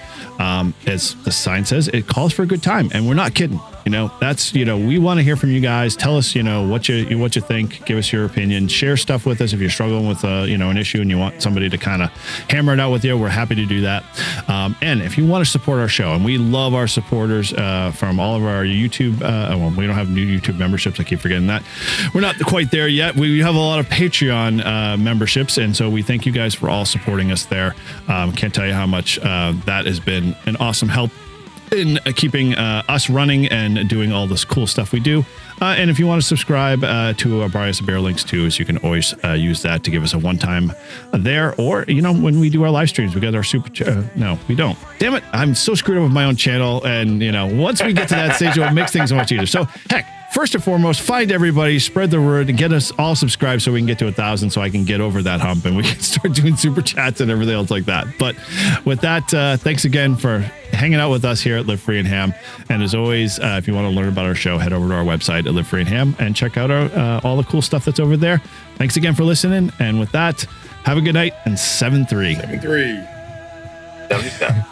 As the sign says, it calls for a good time, and we're not kidding. That's, we want to hear from you guys. Tell us, what you think. Give us your opinion. Share stuff with us if you're struggling with, an issue and you want somebody to kind of hammer it out with you. We're happy to do that. And if you want to support our show, and we love our supporters from all of our YouTube. We don't have new YouTube memberships. I keep forgetting that. We're not quite there yet. We have a lot of Patreon memberships, and so we thank you guys for all supporting us there. Can't tell you how much that has been an awesome help in keeping us running and doing all this cool stuff we do. And if you want to subscribe to our Buy Us a Bear links too, is you can always use that to give us a one-time there. Or, when we do our live streams, we got our super no, we don't. Damn it. I'm so screwed up with my own channel. And, once we get to that stage, it'll make things much easier. So, heck, first and foremost, find everybody, spread the word, and get us all subscribed so we can get to 1,000 so I can get over that hump and we can start doing super chats and everything else like that. But with that, thanks again for hanging out with us here at Live Free and Ham. And as always, if you want to learn about our show, head over to our website at Live Free and Ham and check out all the cool stuff that's over there. Thanks again for listening. And with that, have a good night and 7-3. 7-3. 77.